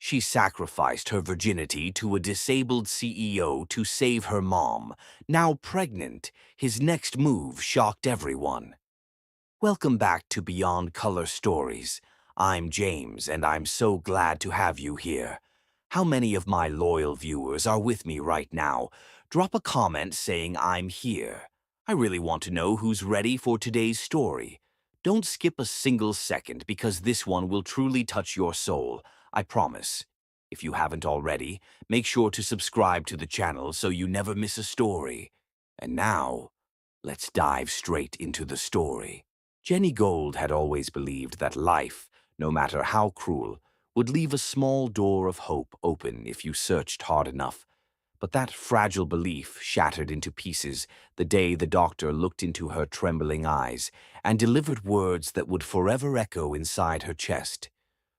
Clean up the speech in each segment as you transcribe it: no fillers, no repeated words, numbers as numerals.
She sacrificed her virginity to a disabled CEO to save her mom. Now pregnant, his next move shocked everyone. Welcome back to Beyond Color Stories. I'm James, and I'm so glad to have you here. How many of my loyal viewers are with me right now? Drop a comment saying I'm here. I really want to know who's ready for today's story. Don't skip a single second because this one will truly touch your soul, I promise. If you haven't already, make sure to subscribe to the channel so you never miss a story. And now, let's dive straight into the story. Jenny Gold had always believed that life, no matter how cruel, would leave a small door of hope open if you searched hard enough. But that fragile belief shattered into pieces the day the doctor looked into her trembling eyes and delivered words that would forever echo inside her chest.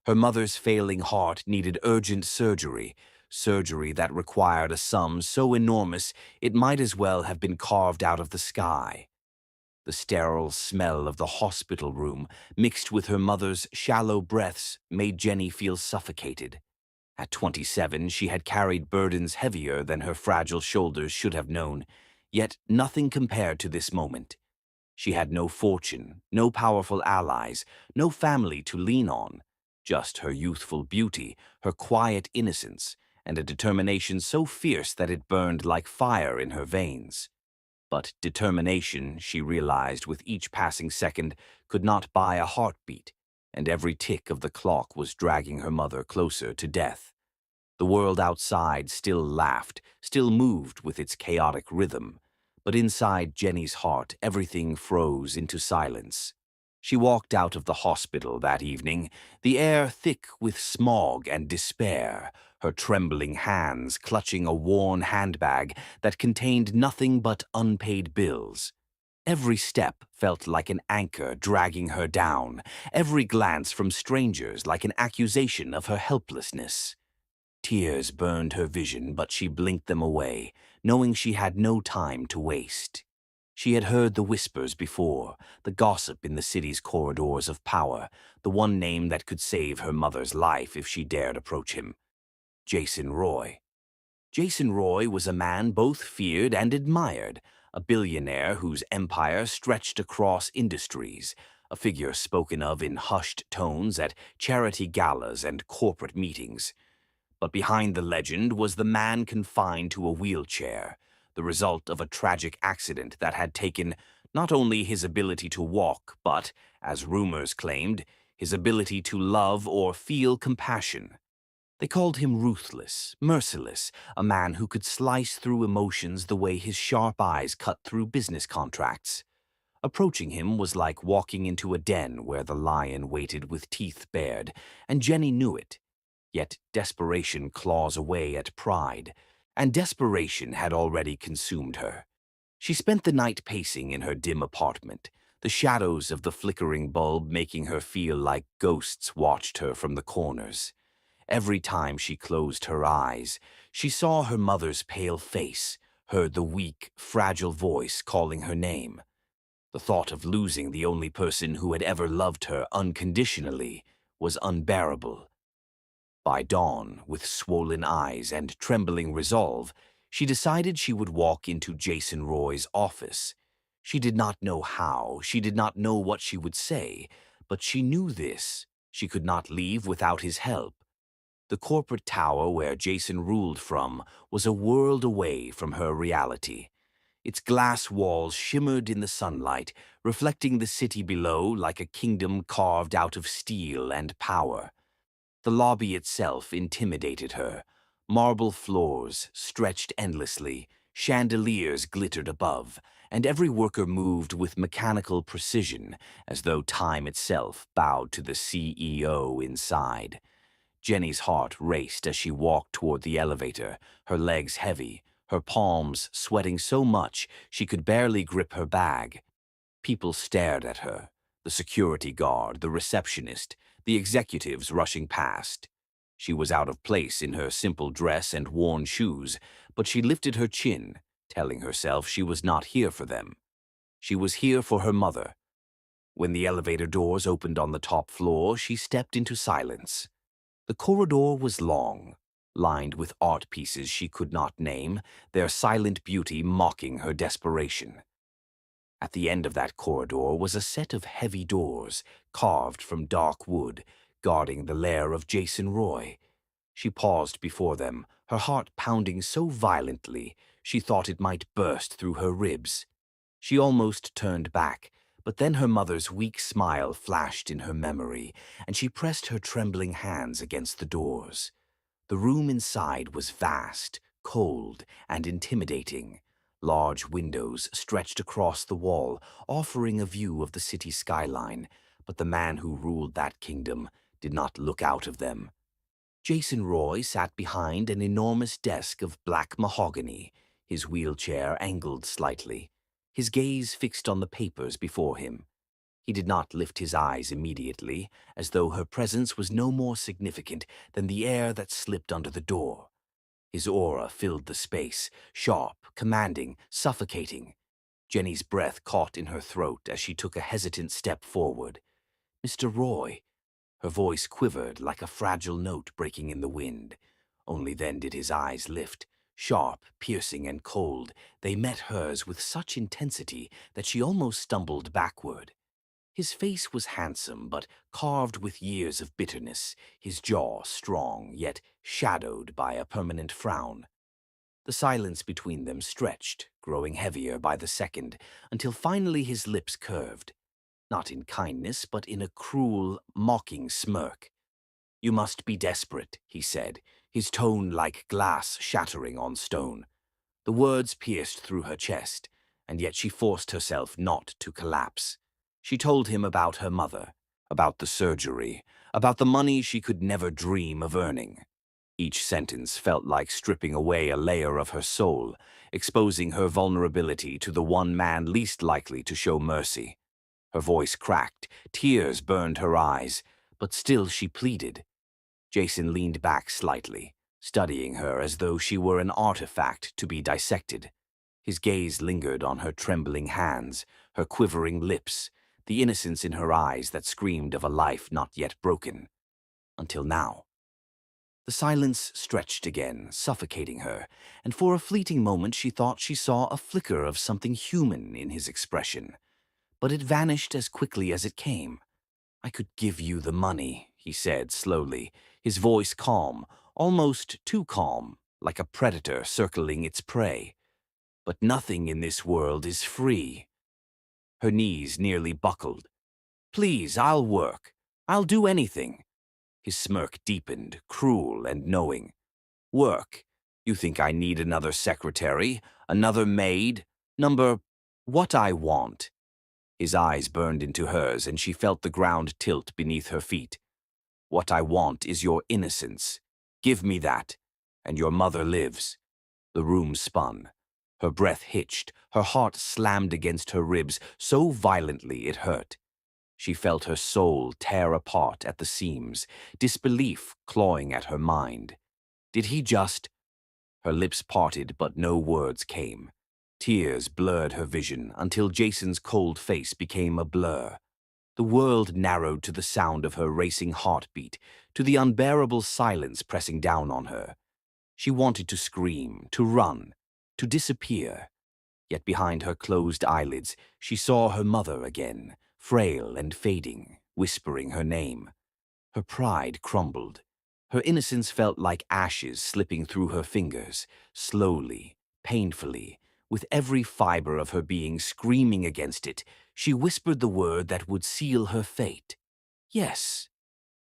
Her mother's failing heart needed urgent surgery, surgery that required a sum so enormous it might as well have been carved out of the sky. The sterile smell of the hospital room, mixed with her mother's shallow breaths, made Jenny feel suffocated. At 27, she had carried burdens heavier than her fragile shoulders should have known, yet nothing compared to this moment. She had no fortune, no powerful allies, no family to lean on, just her youthful beauty, her quiet innocence, and a determination so fierce that it burned like fire in her veins. But determination, she realized with each passing second, could not buy a heartbeat, and every tick of the clock was dragging her mother closer to death. The world outside still laughed, still moved with its chaotic rhythm, but inside Jenny's heart everything froze into silence. She walked out of the hospital that evening, the air thick with smog and despair, her trembling hands clutching a worn handbag that contained nothing but unpaid bills. Every step felt like an anchor dragging her down, every glance from strangers like an accusation of her helplessness. Tears burned her vision, but she blinked them away, knowing she had no time to waste. She had heard the whispers before, the gossip in the city's corridors of power, the one name that could save her mother's life if she dared approach him. Jason Roy. Jason Roy was a man both feared and admired, a billionaire whose empire stretched across industries, a figure spoken of in hushed tones at charity galas and corporate meetings. But behind the legend was the man confined to a wheelchair, the result of a tragic accident that had taken not only his ability to walk, but, as rumors claimed, his ability to love or feel compassion. They called him ruthless, merciless, a man who could slice through emotions the way his sharp eyes cut through business contracts. Approaching him was like walking into a den where the lion waited with teeth bared, and Jenny knew it. Yet desperation claws away at pride, and desperation had already consumed her. She spent the night pacing in her dim apartment, the shadows of the flickering bulb making her feel like ghosts watched her from the corners. Every time she closed her eyes, she saw her mother's pale face, heard the weak, fragile voice calling her name. The thought of losing the only person who had ever loved her unconditionally was unbearable. By dawn, with swollen eyes and trembling resolve, she decided she would walk into Jason Roy's office. She did not know how, she did not know what she would say, but she knew this: she could not leave without his help. The corporate tower where Jason ruled from was a world away from her reality. Its glass walls shimmered in the sunlight, reflecting the city below like a kingdom carved out of steel and power. The lobby itself intimidated her. Marble floors stretched endlessly, chandeliers glittered above, and every worker moved with mechanical precision, as though time itself bowed to the CEO inside. Jenny's heart raced as she walked toward the elevator, her legs heavy, her palms sweating so much she could barely grip her bag. People stared at her, the security guard, the receptionist, the executives rushing past. She was out of place in her simple dress and worn shoes, but she lifted her chin, telling herself she was not here for them. She was here for her mother. When the elevator doors opened on the top floor, she stepped into silence. The corridor was long, lined with art pieces she could not name, their silent beauty mocking her desperation. At the end of that corridor was a set of heavy doors, carved from dark wood, guarding the lair of Jason Roy. She paused before them, her heart pounding so violently she thought it might burst through her ribs. She almost turned back, but then her mother's weak smile flashed in her memory, and she pressed her trembling hands against the doors. The room inside was vast, cold, and intimidating. Large windows stretched across the wall, offering a view of the city skyline, but the man who ruled that kingdom did not look out of them. Jason Roy sat behind an enormous desk of black mahogany, his wheelchair angled slightly, his gaze fixed on the papers before him. He did not lift his eyes immediately, as though her presence was no more significant than the air that slipped under the door. His aura filled the space, sharp, commanding, suffocating. Jenny's breath caught in her throat as she took a hesitant step forward. "Mr. Roy." Her voice quivered like a fragile note breaking in the wind. Only then did his eyes lift. Sharp, piercing, and cold, they met hers with such intensity that she almost stumbled backward. His face was handsome, but carved with years of bitterness, his jaw strong, yet shadowed by a permanent frown. The silence between them stretched, growing heavier by the second, until finally his lips curved. Not in kindness, but in a cruel, mocking smirk. "You must be desperate," he said, his tone like glass shattering on stone. The words pierced through her chest, and yet she forced herself not to collapse. She told him about her mother, about the surgery, about the money she could never dream of earning. Each sentence felt like stripping away a layer of her soul, exposing her vulnerability to the one man least likely to show mercy. Her voice cracked, tears burned her eyes, but still she pleaded. Jason leaned back slightly, studying her as though she were an artifact to be dissected. His gaze lingered on her trembling hands, her quivering lips, the innocence in her eyes that screamed of a life not yet broken. Until now. The silence stretched again, suffocating her, and for a fleeting moment she thought she saw a flicker of something human in his expression. But it vanished as quickly as it came. "I could give you the money," he said slowly, his voice calm, almost too calm, like a predator circling its prey. "But nothing in this world is free." Her knees nearly buckled. "Please, I'll work. I'll do anything." His smirk deepened, cruel and knowing. "Work? You think I need another secretary, another maid? Number what I want." His eyes burned into hers, and she felt the ground tilt beneath her feet. "What I want is your innocence. Give me that, and your mother lives." The room spun. Her breath hitched, her heart slammed against her ribs so violently it hurt. She felt her soul tear apart at the seams, disbelief clawing at her mind. Did he just... Her lips parted, but no words came. Tears blurred her vision until Jason's cold face became a blur. The world narrowed to the sound of her racing heartbeat, to the unbearable silence pressing down on her. She wanted to scream, to run, to disappear. Yet behind her closed eyelids, she saw her mother again, frail and fading, whispering her name. Her pride crumbled. Her innocence felt like ashes slipping through her fingers, slowly, painfully, with every fiber of her being screaming against it. She whispered the word that would seal her fate. "Yes."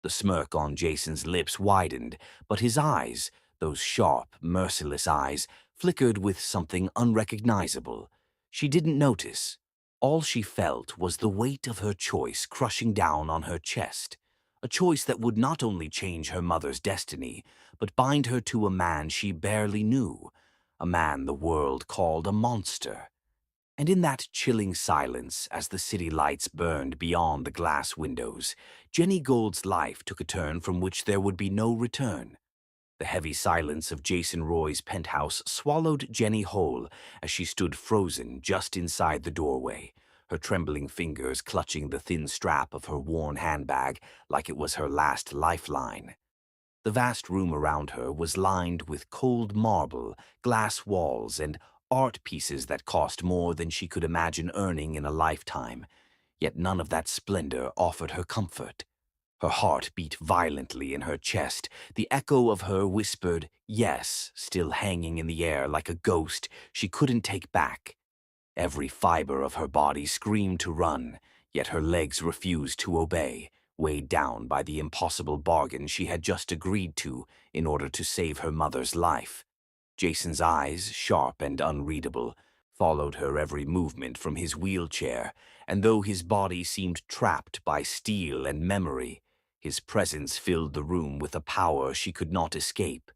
The smirk on Jason's lips widened, but his eyes, those sharp, merciless eyes, flickered with something unrecognizable. She didn't notice. All she felt was the weight of her choice crushing down on her chest. A choice that would not only change her mother's destiny, but bind her to a man she barely knew, a man the world called a monster. And in that chilling silence, as the city lights burned beyond the glass windows, Jenny Gould's life took a turn from which there would be no return. The heavy silence of Jason Roy's penthouse swallowed Jenny whole as she stood frozen just inside the doorway, her trembling fingers clutching the thin strap of her worn handbag like it was her last lifeline. The vast room around her was lined with cold marble, glass walls, and art pieces that cost more than she could imagine earning in a lifetime. Yet none of that splendor offered her comfort. Her heart beat violently in her chest. The echo of her whispered yes, still hanging in the air like a ghost she couldn't take back. Every fiber of her body screamed to run, yet her legs refused to obey, weighed down by the impossible bargain she had just agreed to in order to save her mother's life. Jason's eyes, sharp and unreadable, followed her every movement from his wheelchair, and though his body seemed trapped by steel and memory, his presence filled the room with a power she could not escape.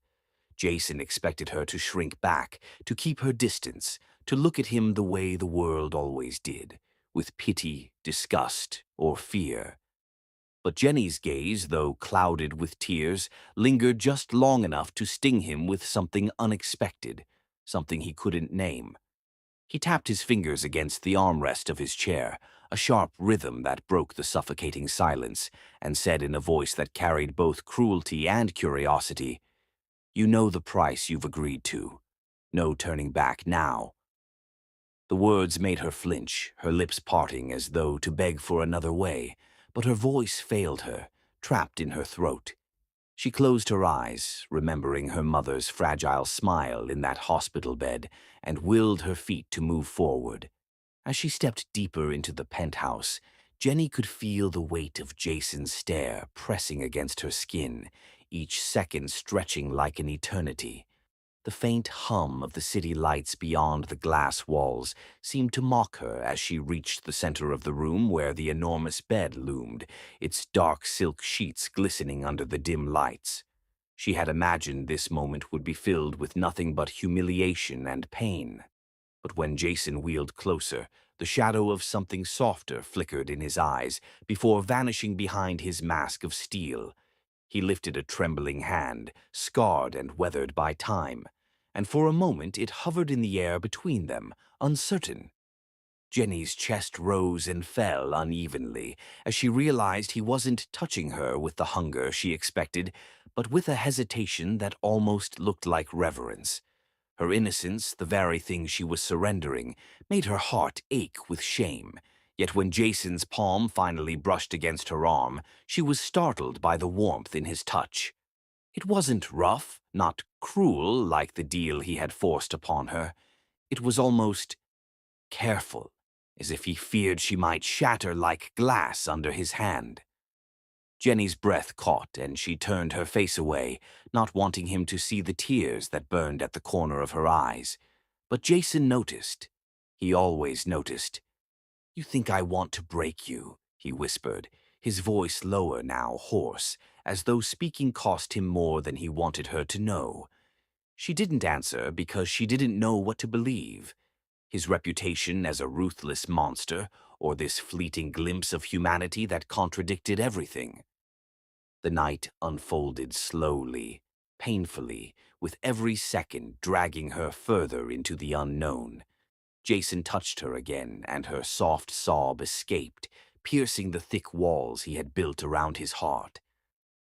Jason expected her to shrink back, to keep her distance, to look at him the way the world always did, with pity, disgust, or fear. But Jenny's gaze, though clouded with tears, lingered just long enough to sting him with something unexpected, something he couldn't name. He tapped his fingers against the armrest of his chair, a sharp rhythm that broke the suffocating silence, and said in a voice that carried both cruelty and curiosity, "You know the price you've agreed to. No turning back now." The words made her flinch, her lips parting as though to beg for another way, but her voice failed her, trapped in her throat. She closed her eyes, remembering her mother's fragile smile in that hospital bed, and willed her feet to move forward. As she stepped deeper into the penthouse, Jenny could feel the weight of Jason's stare pressing against her skin, each second stretching like an eternity. The faint hum of the city lights beyond the glass walls seemed to mock her as she reached the center of the room where the enormous bed loomed, its dark silk sheets glistening under the dim lights. She had imagined this moment would be filled with nothing but humiliation and pain. But when Jason wheeled closer, the shadow of something softer flickered in his eyes before vanishing behind his mask of steel. He lifted a trembling hand, scarred and weathered by time, and for a moment it hovered in the air between them, uncertain. Jenny's chest rose and fell unevenly as she realized he wasn't touching her with the hunger she expected, but with a hesitation that almost looked like reverence. Her innocence, the very thing she was surrendering, made her heart ache with shame. Yet when Jason's palm finally brushed against her arm, she was startled by the warmth in his touch. It wasn't rough, not cruel like the deal he had forced upon her. It was almost careful, as if he feared she might shatter like glass under his hand. Jenny's breath caught, and she turned her face away, not wanting him to see the tears that burned at the corner of her eyes. But Jason noticed. He always noticed. "You think I want to break you," he whispered, his voice lower now, hoarse, as though speaking cost him more than he wanted her to know. She didn't answer because she didn't know what to believe. His reputation as a ruthless monster, or this fleeting glimpse of humanity that contradicted everything. The night unfolded slowly, painfully, with every second dragging her further into the unknown. Jason touched her again, and her soft sob escaped, piercing the thick walls he had built around his heart.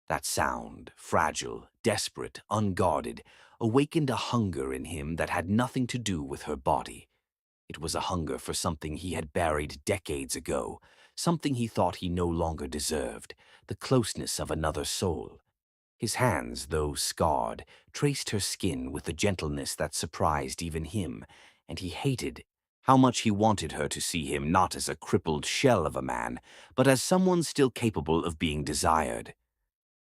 That sound, fragile, desperate, unguarded, awakened a hunger in him that had nothing to do with her body. It was a hunger for something he had buried decades ago, something he thought he no longer deserved, the closeness of another soul. His hands, though scarred, traced her skin with a gentleness that surprised even him, and he hated how much he wanted her to see him not as a crippled shell of a man, but as someone still capable of being desired.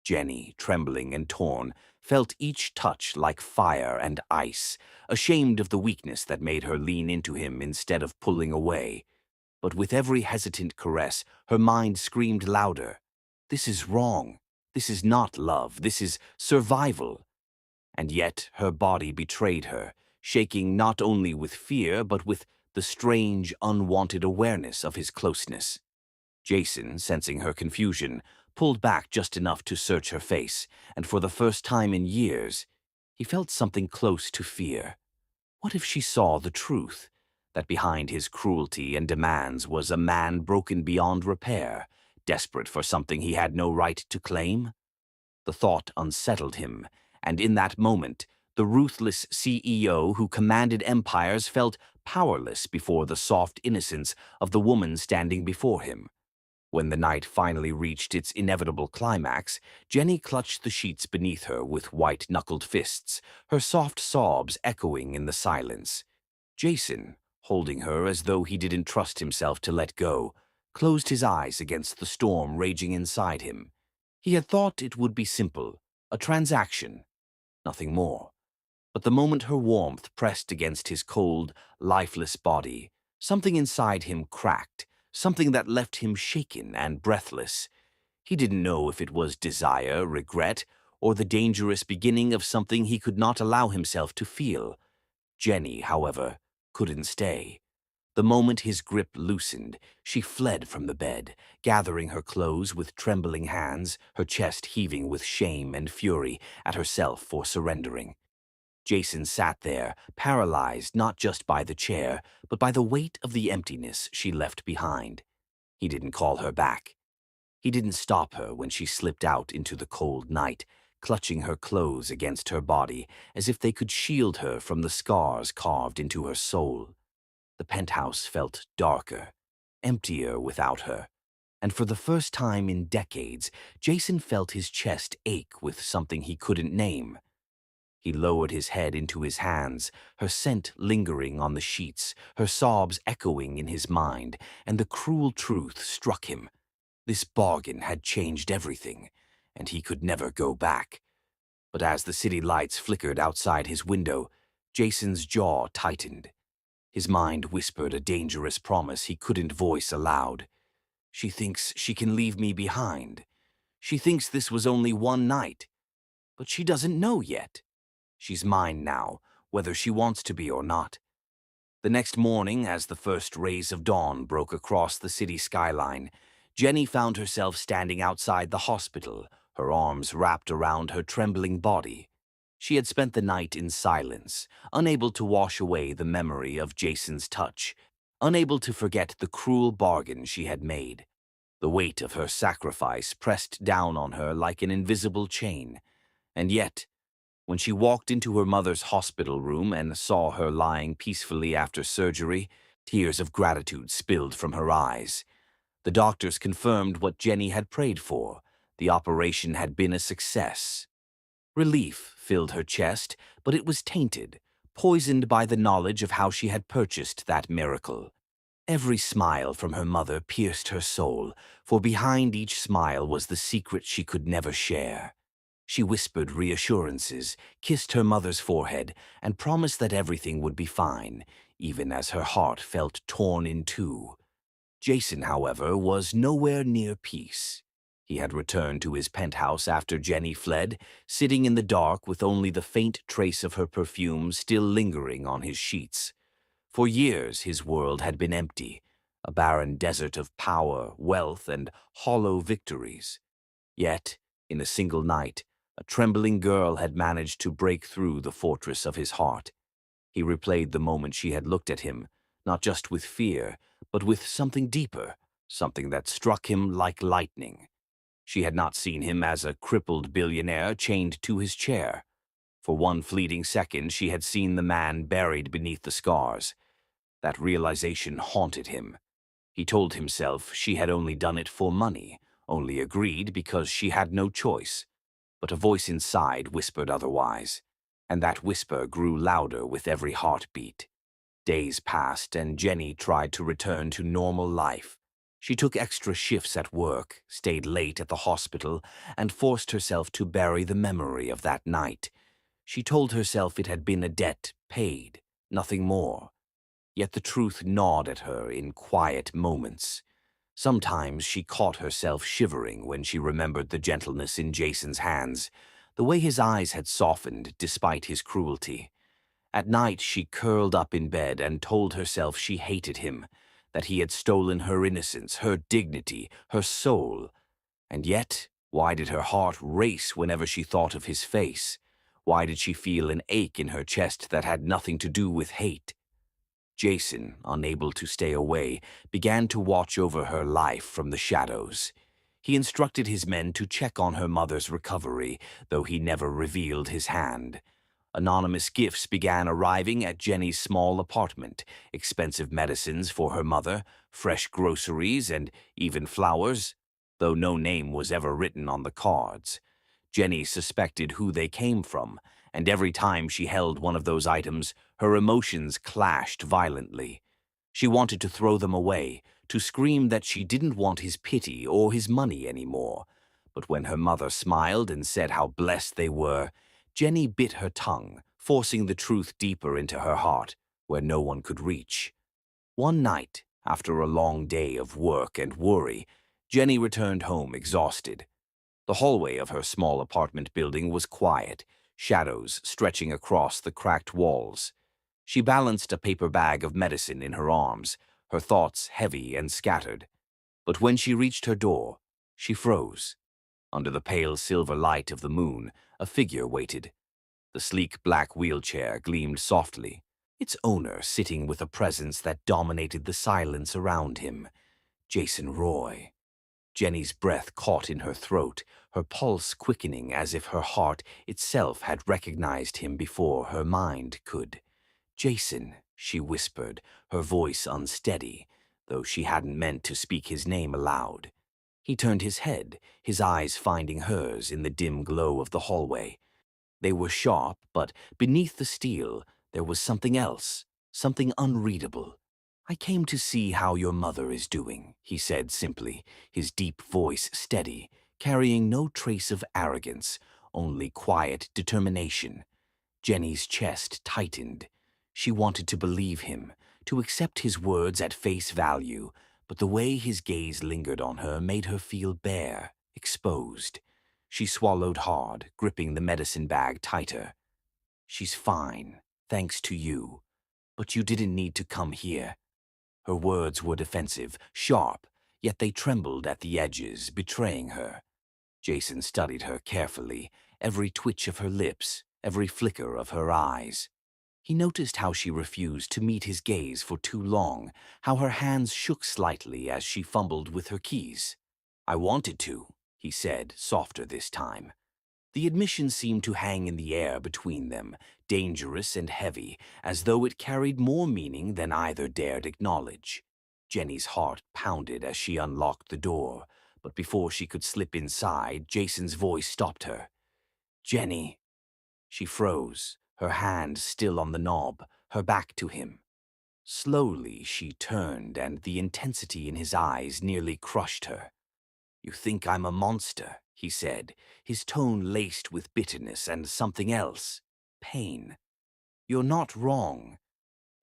Jenny, trembling and torn, felt each touch like fire and ice, ashamed of the weakness that made her lean into him instead of pulling away. But with every hesitant caress, her mind screamed louder. This is wrong. This is not love. This is survival. And yet her body betrayed her, shaking not only with fear but with the strange, unwanted awareness of his closeness. Jason, sensing her confusion, pulled back just enough to search her face, and for the first time in years, he felt something close to fear. What if she saw the truth, that behind his cruelty and demands was a man broken beyond repair, desperate for something he had no right to claim? The thought unsettled him, and in that moment, the ruthless CEO who commanded empires felt powerless before the soft innocence of the woman standing before him. When the night finally reached its inevitable climax, Jenny clutched the sheets beneath her with white-knuckled fists, her soft sobs echoing in the silence. Jason, holding her as though he didn't trust himself to let go, closed his eyes against the storm raging inside him. He had thought it would be simple, a transaction, nothing more. But the moment her warmth pressed against his cold, lifeless body, something inside him cracked, something that left him shaken and breathless. He didn't know if it was desire, regret, or the dangerous beginning of something he could not allow himself to feel. Jenny, however, couldn't stay. The moment his grip loosened, she fled from the bed, gathering her clothes with trembling hands, her chest heaving with shame and fury at herself for surrendering. Jason sat there, paralyzed not just by the chair, but by the weight of the emptiness she left behind. He didn't call her back. He didn't stop her when she slipped out into the cold night, clutching her clothes against her body as if they could shield her from the scars carved into her soul. The penthouse felt darker, emptier without her, and for the first time in decades, Jason felt his chest ache with something he couldn't name. He lowered his head into his hands, her scent lingering on the sheets, her sobs echoing in his mind, and the cruel truth struck him. This bargain had changed everything, and he could never go back. But as the city lights flickered outside his window, Jason's jaw tightened. His mind whispered a dangerous promise he couldn't voice aloud. She thinks she can leave me behind. She thinks this was only one night. But she doesn't know yet. She's mine now, whether she wants to be or not. The next morning, as the first rays of dawn broke across the city skyline, Jenny found herself standing outside the hospital, her arms wrapped around her trembling body. She had spent the night in silence, unable to wash away the memory of Jason's touch, unable to forget the cruel bargain she had made. The weight of her sacrifice pressed down on her like an invisible chain, and yet, when she walked into her mother's hospital room and saw her lying peacefully after surgery, tears of gratitude spilled from her eyes. The doctors confirmed what Jenny had prayed for. The operation had been a success. Relief filled her chest, but it was tainted, poisoned by the knowledge of how she had purchased that miracle. Every smile from her mother pierced her soul, for behind each smile was the secret she could never share. She whispered reassurances, kissed her mother's forehead, and promised that everything would be fine, even as her heart felt torn in two. Jason, however, was nowhere near peace. He had returned to his penthouse after Jenny fled, sitting in the dark with only the faint trace of her perfume still lingering on his sheets. For years his world had been empty, a barren desert of power, wealth, and hollow victories. Yet, in a single night, a trembling girl had managed to break through the fortress of his heart. He replayed the moment she had looked at him, not just with fear, but with something deeper, something that struck him like lightning. She had not seen him as a crippled billionaire chained to his chair. For one fleeting second, she had seen the man buried beneath the scars. That realization haunted him. He told himself she had only done it for money, only agreed because she had no choice. But a voice inside whispered otherwise, and that whisper grew louder with every heartbeat. Days passed, and Jenny tried to return to normal life. She took extra shifts at work, stayed late at the hospital, and forced herself to bury the memory of that night. She told herself it had been a debt paid, nothing more. Yet the truth gnawed at her in quiet moments. Sometimes she caught herself shivering when she remembered the gentleness in Jason's hands, the way his eyes had softened despite his cruelty. At night she curled up in bed and told herself she hated him, that he had stolen her innocence, her dignity, her soul. And yet, why did her heart race whenever she thought of his face? Why did she feel an ache in her chest that had nothing to do with hate? Jason, unable to stay away, began to watch over her life from the shadows. He instructed his men to check on her mother's recovery, though he never revealed his hand. Anonymous gifts began arriving at Jenny's small apartment, expensive medicines for her mother, fresh groceries, and even flowers, though no name was ever written on the cards. Jenny suspected who they came from, and every time she held one of those items, her emotions clashed violently. She wanted to throw them away, to scream that she didn't want his pity or his money anymore. But when her mother smiled and said how blessed they were, Jenny bit her tongue, forcing the truth deeper into her heart, where no one could reach. One night, after a long day of work and worry, Jenny returned home exhausted. The hallway of her small apartment building was quiet, shadows stretching across the cracked walls. She balanced a paper bag of medicine in her arms, her thoughts heavy and scattered. But when she reached her door, she froze. Under the pale silver light of the moon, a figure waited. The sleek black wheelchair gleamed softly, its owner sitting with a presence that dominated the silence around him. Jason Roy. Jenny's breath caught in her throat, her pulse quickening as if her heart itself had recognized him before her mind could. "Jason," she whispered, her voice unsteady, though she hadn't meant to speak his name aloud. He turned his head, his eyes finding hers in the dim glow of the hallway. They were sharp, but beneath the steel there was something else, something unreadable. "I came to see how your mother is doing," he said simply, his deep voice steady, carrying no trace of arrogance, only quiet determination. Jenny's chest tightened. She wanted to believe him, to accept his words at face value, but the way his gaze lingered on her made her feel bare, exposed. She swallowed hard, gripping the medicine bag tighter. "She's fine, thanks to you. But you didn't need to come here." Her words were defensive, sharp, yet they trembled at the edges, betraying her. Jason studied her carefully, every twitch of her lips, every flicker of her eyes. He noticed how she refused to meet his gaze for too long, how her hands shook slightly as she fumbled with her keys. "I wanted to," he said, softer this time. The admission seemed to hang in the air between them, dangerous and heavy, as though it carried more meaning than either dared acknowledge. Jenny's heart pounded as she unlocked the door, but before she could slip inside, Jason's voice stopped her. "Jenny." She froze, her hand still on the knob, her back to him. Slowly she turned, and the intensity in his eyes nearly crushed her. "You think I'm a monster," he said, his tone laced with bitterness and something else, pain. "You're not wrong.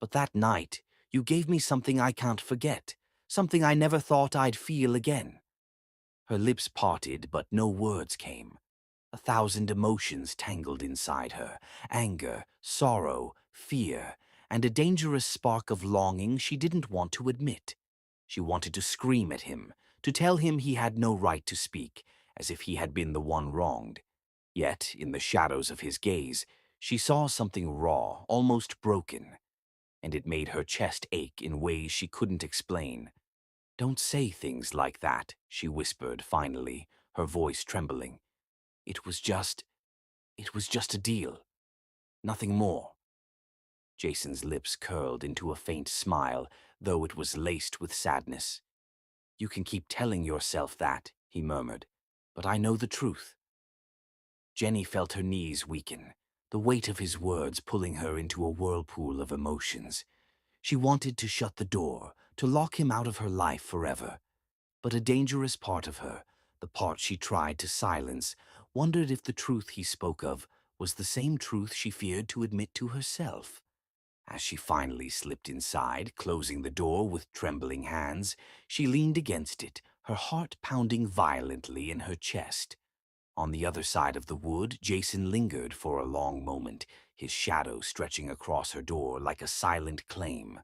But that night, you gave me something I can't forget, something I never thought I'd feel again." Her lips parted, but no words came. 1,000 emotions tangled inside her, anger, sorrow, fear, and a dangerous spark of longing she didn't want to admit. She wanted to scream at him, to tell him he had no right to speak, as if he had been the one wronged. Yet, in the shadows of his gaze, she saw something raw, almost broken, and it made her chest ache in ways she couldn't explain. "Don't say things like that," she whispered finally, her voice trembling. It was just a deal. Nothing more." Jason's lips curled into a faint smile, though it was laced with sadness. "You can keep telling yourself that," he murmured, "but I know the truth." Jenny felt her knees weaken, the weight of his words pulling her into a whirlpool of emotions. She wanted to shut the door, to lock him out of her life forever. But a dangerous part of her, the part she tried to silence, wondered if the truth he spoke of was the same truth she feared to admit to herself. As she finally slipped inside, closing the door with trembling hands, she leaned against it, her heart pounding violently in her chest. On the other side of the wood, Jason lingered for a long moment, his shadow stretching across her door like a silent claim.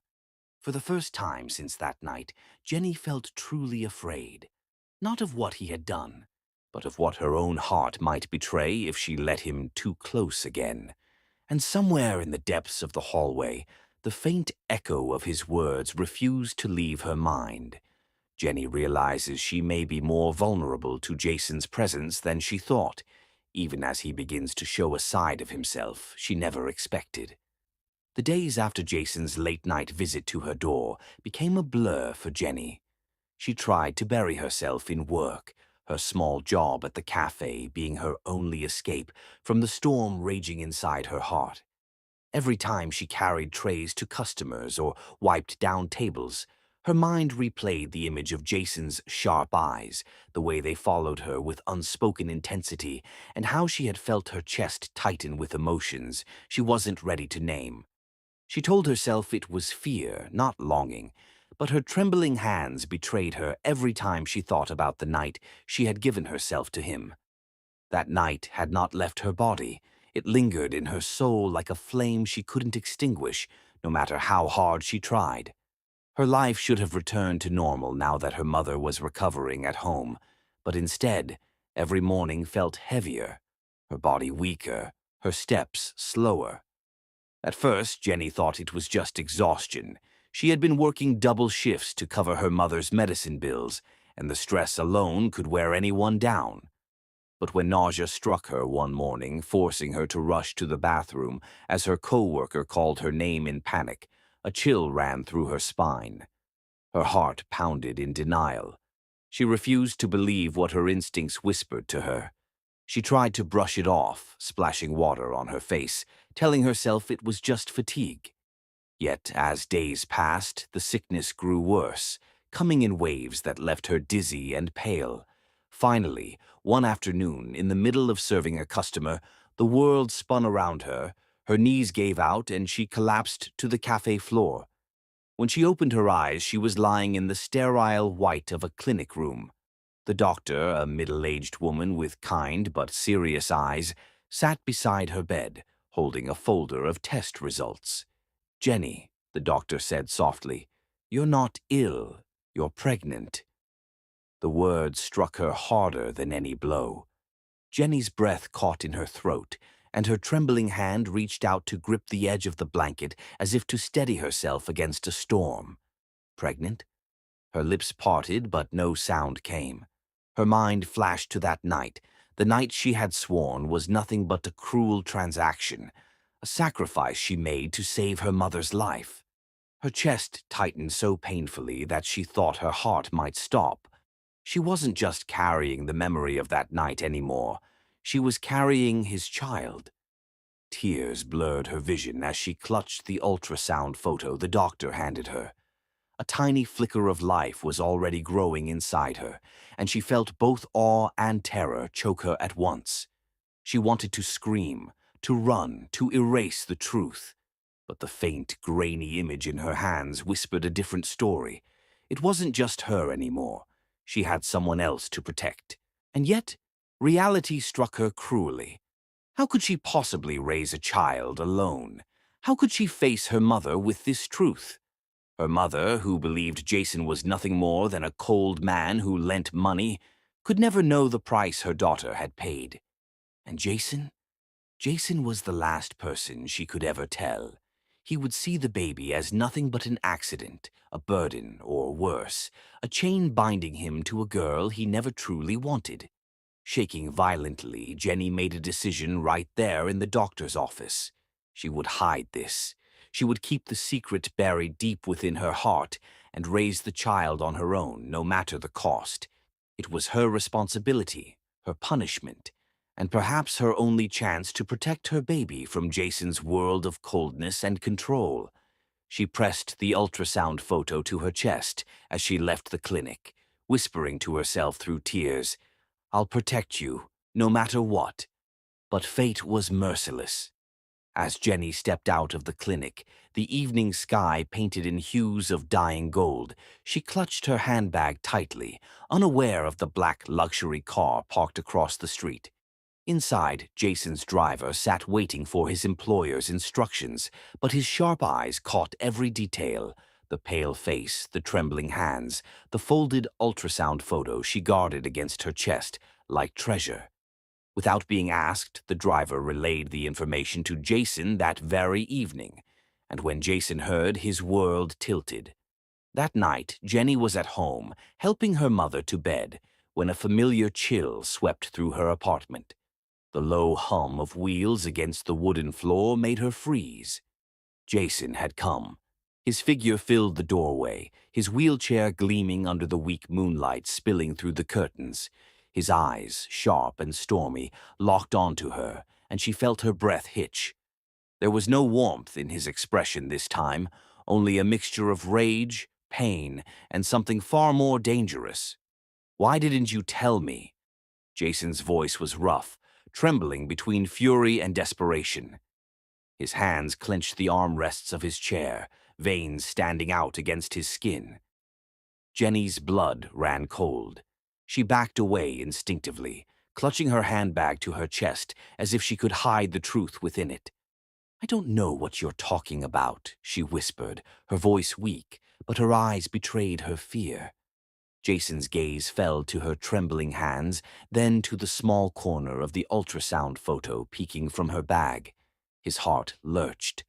For the first time since that night, Jenny felt truly afraid. Not of what he had done, but of what her own heart might betray if she let him too close again. And somewhere in the depths of the hallway, the faint echo of his words refused to leave her mind. Jenny realizes she may be more vulnerable to Jason's presence than she thought, even as he begins to show a side of himself she never expected. The days after Jason's late-night visit to her door became a blur for Jenny. She tried to bury herself in work, her small job at the cafe being her only escape from the storm raging inside her heart. Every time she carried trays to customers or wiped down tables, her mind replayed the image of Jason's sharp eyes, the way they followed her with unspoken intensity, and how she had felt her chest tighten with emotions she wasn't ready to name. She told herself it was fear, not longing, but her trembling hands betrayed her every time she thought about the night she had given herself to him. That night had not left her body. It lingered in her soul like a flame she couldn't extinguish, no matter how hard she tried. Her life should have returned to normal now that her mother was recovering at home, but instead, every morning felt heavier, her body weaker, her steps slower. At first, Jenny thought it was just exhaustion. She had been working double shifts to cover her mother's medicine bills, and the stress alone could wear anyone down. But when nausea struck her one morning, forcing her to rush to the bathroom as her co-worker called her name in panic, a chill ran through her spine. Her heart pounded in denial. She refused to believe what her instincts whispered to her. She tried to brush it off, splashing water on her face, telling herself it was just fatigue. Yet, as days passed, the sickness grew worse, coming in waves that left her dizzy and pale. Finally, one afternoon, in the middle of serving a customer, the world spun around her, her knees gave out, and she collapsed to the cafe floor. When she opened her eyes, she was lying in the sterile white of a clinic room. The doctor, a middle-aged woman with kind but serious eyes, sat beside her bed, holding a folder of test results. "Jenny," the doctor said softly, "you're not ill, you're pregnant." The words struck her harder than any blow. Jenny's breath caught in her throat, and her trembling hand reached out to grip the edge of the blanket as if to steady herself against a storm. Pregnant? Her lips parted, but no sound came. Her mind flashed to that night, the night she had sworn was nothing but a cruel transaction, a sacrifice she made to save her mother's life. Her chest tightened so painfully that she thought her heart might stop. She wasn't just carrying the memory of that night anymore. She was carrying his child. Tears blurred her vision as she clutched the ultrasound photo the doctor handed her. A tiny flicker of life was already growing inside her, and she felt both awe and terror choke her at once. She wanted to scream, to run, to erase the truth. But the faint, grainy image in her hands whispered a different story. It wasn't just her anymore. She had someone else to protect. And yet, reality struck her cruelly. How could she possibly raise a child alone? How could she face her mother with this truth? Her mother, who believed Jason was nothing more than a cold man who lent money, could never know the price her daughter had paid. And Jason? Jason was the last person she could ever tell. He would see the baby as nothing but an accident, a burden, or worse, a chain binding him to a girl he never truly wanted. Shaking violently, Jenny made a decision right there in the doctor's office. She would hide this. She would keep the secret buried deep within her heart and raise the child on her own, no matter the cost. It was her responsibility, her punishment, and perhaps her only chance to protect her baby from Jason's world of coldness and control. She pressed the ultrasound photo to her chest as she left the clinic, whispering to herself through tears, "I'll protect you, no matter what." But fate was merciless. As Jenny stepped out of the clinic, the evening sky painted in hues of dying gold, she clutched her handbag tightly, unaware of the black luxury car parked across the street. Inside, Jason's driver sat waiting for his employer's instructions, but his sharp eyes caught every detail: the pale face, the trembling hands, the folded ultrasound photo she guarded against her chest like treasure. Without being asked, the driver relayed the information to Jason that very evening, and when Jason heard, his world tilted. That night, Jenny was at home, helping her mother to bed, when a familiar chill swept through her apartment. The low hum of wheels against the wooden floor made her freeze. Jason had come. His figure filled the doorway, his wheelchair gleaming under the weak moonlight spilling through the curtains. His eyes, sharp and stormy, locked onto her, and she felt her breath hitch. There was no warmth in his expression this time, only a mixture of rage, pain, and something far more dangerous. "Why didn't you tell me?" Jason's voice was rough, trembling between fury and desperation. His hands clenched the armrests of his chair, veins standing out against his skin. Jenny's blood ran cold. She backed away instinctively, clutching her handbag to her chest as if she could hide the truth within it. "I don't know what you're talking about," she whispered, her voice weak, but her eyes betrayed her fear. Jason's gaze fell to her trembling hands, then to the small corner of the ultrasound photo peeking from her bag. His heart lurched.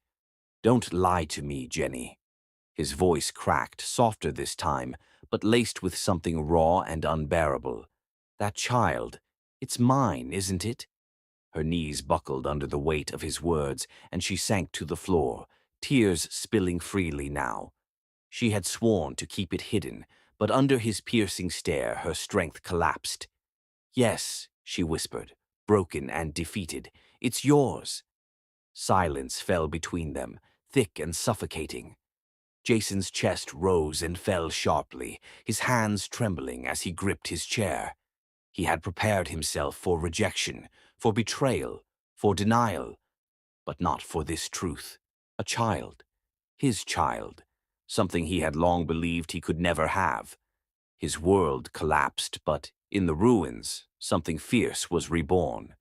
"Don't lie to me, Jenny." His voice cracked, softer this time, but laced with something raw and unbearable. "That child, it's mine, isn't it?" Her knees buckled under the weight of his words, and she sank to the floor, tears spilling freely now. She had sworn to keep it hidden, but under his piercing stare her strength collapsed. "Yes," she whispered, broken and defeated, "it's yours." Silence fell between them, thick and suffocating. Jason's chest rose and fell sharply, his hands trembling as he gripped his chair. He had prepared himself for rejection, for betrayal, for denial, but not for this truth. A child. His child. Something he had long believed he could never have. His world collapsed, but in the ruins, something fierce was reborn.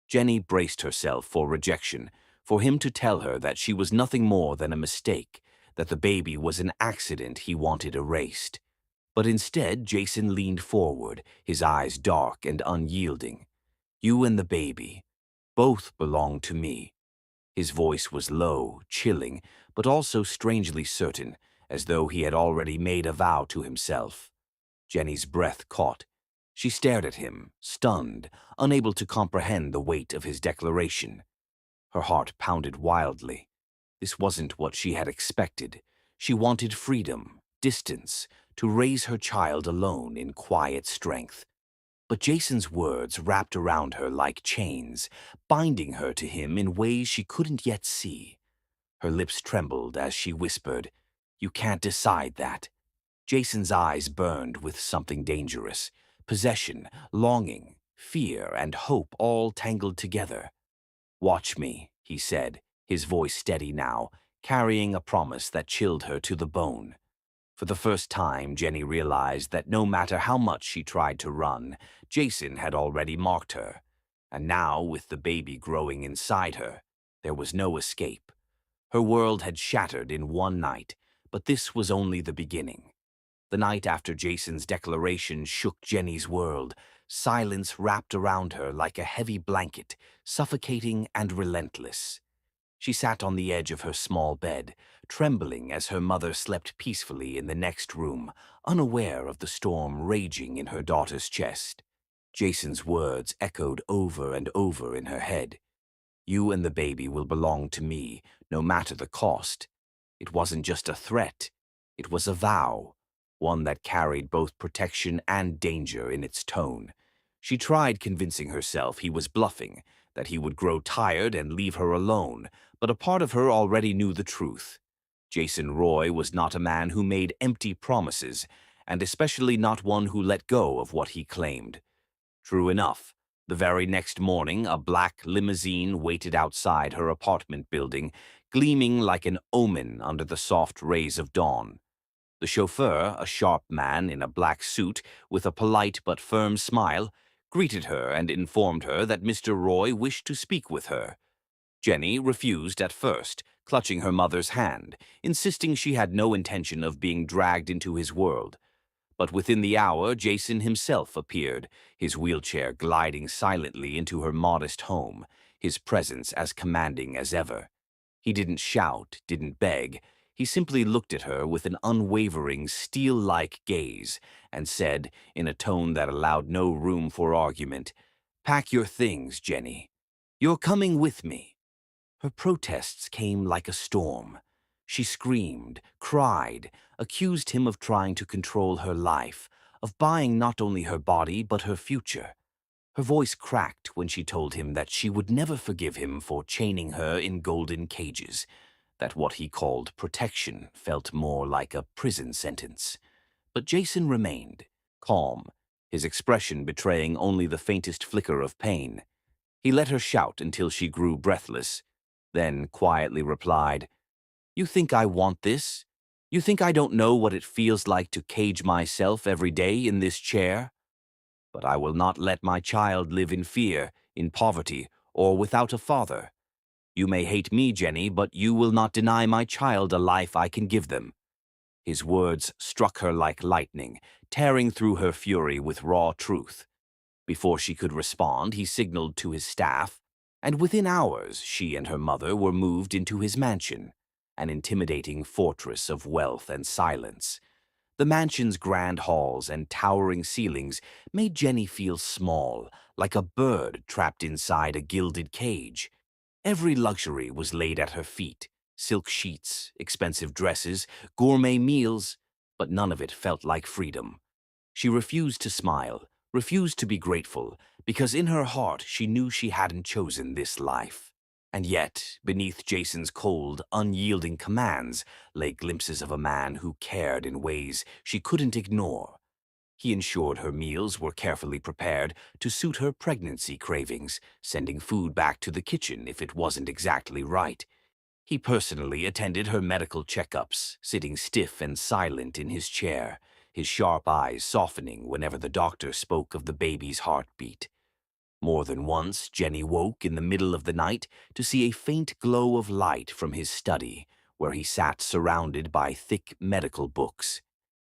Jenny braced herself for rejection, for him to tell her that she was nothing more than a mistake, that the baby was an accident he wanted erased. But instead, Jason leaned forward, his eyes dark and unyielding. "You and the baby, both belong to me." His voice was low, chilling, but also strangely certain, as though he had already made a vow to himself. Jenny's breath caught. She stared at him, stunned, unable to comprehend the weight of his declaration. Her heart pounded wildly. This wasn't what she had expected. She wanted freedom, distance, to raise her child alone in quiet strength. But Jason's words wrapped around her like chains, binding her to him in ways she couldn't yet see. Her lips trembled as she whispered, "You can't decide that." Jason's eyes burned with something dangerous. Possession, longing, fear, and hope all tangled together. "Watch me," he said, his voice steady now, carrying a promise that chilled her to the bone. For the first time, Jenny realized that no matter how much she tried to run, Jason had already marked her. And now, with the baby growing inside her, there was no escape. Her world had shattered in one night, but this was only the beginning. The night after Jason's declaration shook Jenny's world. Silence wrapped around her like a heavy blanket, suffocating and relentless. She sat on the edge of her small bed, trembling as her mother slept peacefully in the next room, unaware of the storm raging in her daughter's chest. Jason's words echoed over and over in her head. "You and the baby will belong to me, no matter the cost." It wasn't just a threat. It was a vow, one that carried both protection and danger in its tone. She tried convincing herself he was bluffing, that he would grow tired and leave her alone, but a part of her already knew the truth. Jason Roy was not a man who made empty promises, and especially not one who let go of what he claimed. True enough, the very next morning a black limousine waited outside her apartment building, gleaming like an omen under the soft rays of dawn. The chauffeur, a sharp man in a black suit with a polite but firm smile, greeted her and informed her that Mr. Roy wished to speak with her. Jenny refused at first, clutching her mother's hand, insisting she had no intention of being dragged into his world. But within the hour, Jason himself appeared, his wheelchair gliding silently into her modest home, his presence as commanding as ever. He didn't shout, didn't beg. He simply looked at her with an unwavering, steel-like gaze and said, in a tone that allowed no room for argument, "Pack your things, Jenny. You're coming with me." Her protests came like a storm. She screamed, cried, accused him of trying to control her life, of buying not only her body but her future. Her voice cracked when she told him that she would never forgive him for chaining her in golden cages, that what he called protection felt more like a prison sentence. But Jason remained, calm, his expression betraying only the faintest flicker of pain. He let her shout until she grew breathless, then quietly replied, "You think I want this? You think I don't know what it feels like to cage myself every day in this chair? But I will not let my child live in fear, in poverty, or without a father. You may hate me, Jenny, but you will not deny my child a life I can give them." His words struck her like lightning, tearing through her fury with raw truth. Before she could respond, he signaled to his staff, and within hours she and her mother were moved into his mansion, an intimidating fortress of wealth and silence. The mansion's grand halls and towering ceilings made Jenny feel small, like a bird trapped inside a gilded cage. Every luxury was laid at her feet: silk sheets, expensive dresses, gourmet meals, but none of it felt like freedom. She refused to smile, refused to be grateful, because in her heart she knew she hadn't chosen this life. And yet, beneath Jason's cold, unyielding commands lay glimpses of a man who cared in ways she couldn't ignore. He ensured her meals were carefully prepared to suit her pregnancy cravings, sending food back to the kitchen if it wasn't exactly right. He personally attended her medical checkups, sitting stiff and silent in his chair, his sharp eyes softening whenever the doctor spoke of the baby's heartbeat. More than once, Jenny woke in the middle of the night to see a faint glow of light from his study, where he sat surrounded by thick medical books.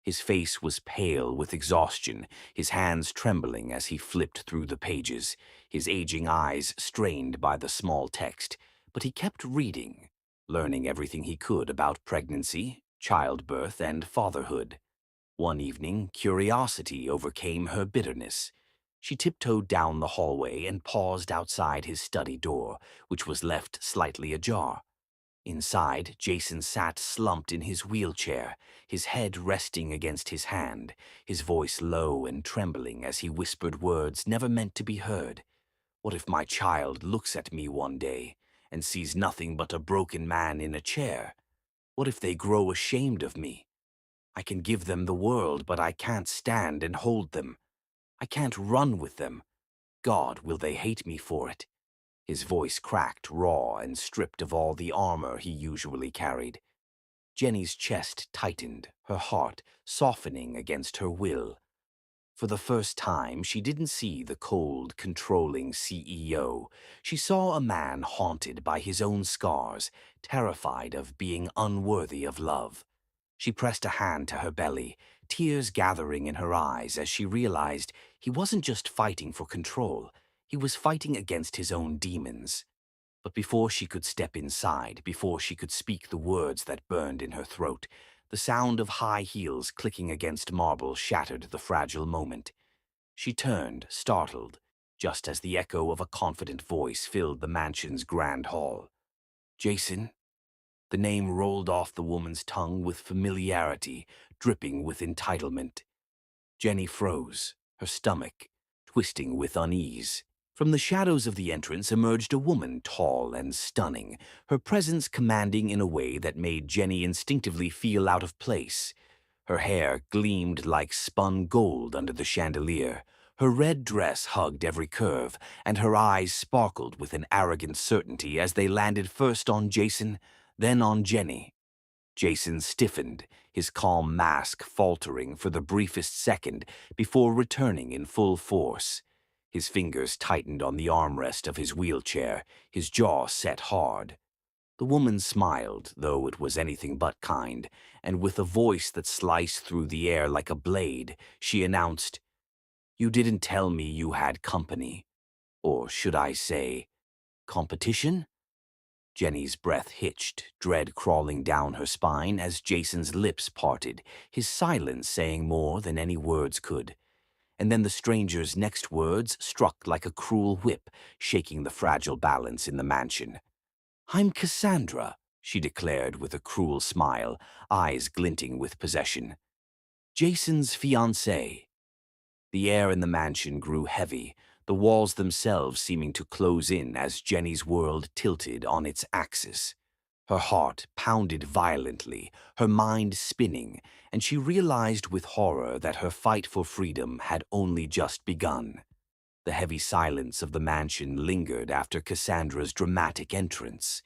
His face was pale with exhaustion, his hands trembling as he flipped through the pages, his aging eyes strained by the small text, but he kept reading, learning everything he could about pregnancy, childbirth, and fatherhood. One evening, curiosity overcame her bitterness. She tiptoed down the hallway and paused outside his study door, which was left slightly ajar. Inside, Jason sat slumped in his wheelchair, his head resting against his hand, his voice low and trembling as he whispered words never meant to be heard. "What if my child looks at me one day and sees nothing but a broken man in a chair? What if they grow ashamed of me? I can give them the world, but I can't stand and hold them. I can't run with them. God, will they hate me for it?" His voice cracked, raw, and stripped of all the armor he usually carried. Jenny's chest tightened, her heart softening against her will. For the first time, she didn't see the cold, controlling CEO. She saw a man haunted by his own scars, terrified of being unworthy of love. She pressed a hand to her belly, tears gathering in her eyes as she realized he wasn't just fighting for control, he was fighting against his own demons. But before she could step inside, before she could speak the words that burned in her throat, the sound of high heels clicking against marble shattered the fragile moment. She turned, startled, just as the echo of a confident voice filled the mansion's grand hall. "Jason?" The name rolled off the woman's tongue with familiarity, dripping with entitlement. Jenny froze, her stomach twisting with unease. From the shadows of the entrance emerged a woman tall and stunning, her presence commanding in a way that made Jenny instinctively feel out of place. Her hair gleamed like spun gold under the chandelier. Her red dress hugged every curve, and her eyes sparkled with an arrogant certainty as they landed first on Jason, then on Jenny. Jason stiffened, his calm mask faltering for the briefest second before returning in full force. His fingers tightened on the armrest of his wheelchair, his jaw set hard. The woman smiled, though it was anything but kind, and with a voice that sliced through the air like a blade, she announced, "You didn't tell me you had company. Or should I say, competition?" Jenny's breath hitched, dread crawling down her spine as Jason's lips parted, his silence saying more than any words could. And then the stranger's next words struck like a cruel whip, shaking the fragile balance in the mansion. "I'm Cassandra," she declared with a cruel smile, eyes glinting with possession. "Jason's fiancée." The air in the mansion grew heavy, the walls themselves seeming to close in as Jenny's world tilted on its axis. Her heart pounded violently, her mind spinning, and she realized with horror that her fight for freedom had only just begun. The heavy silence of the mansion lingered after Cassandra's dramatic entrance.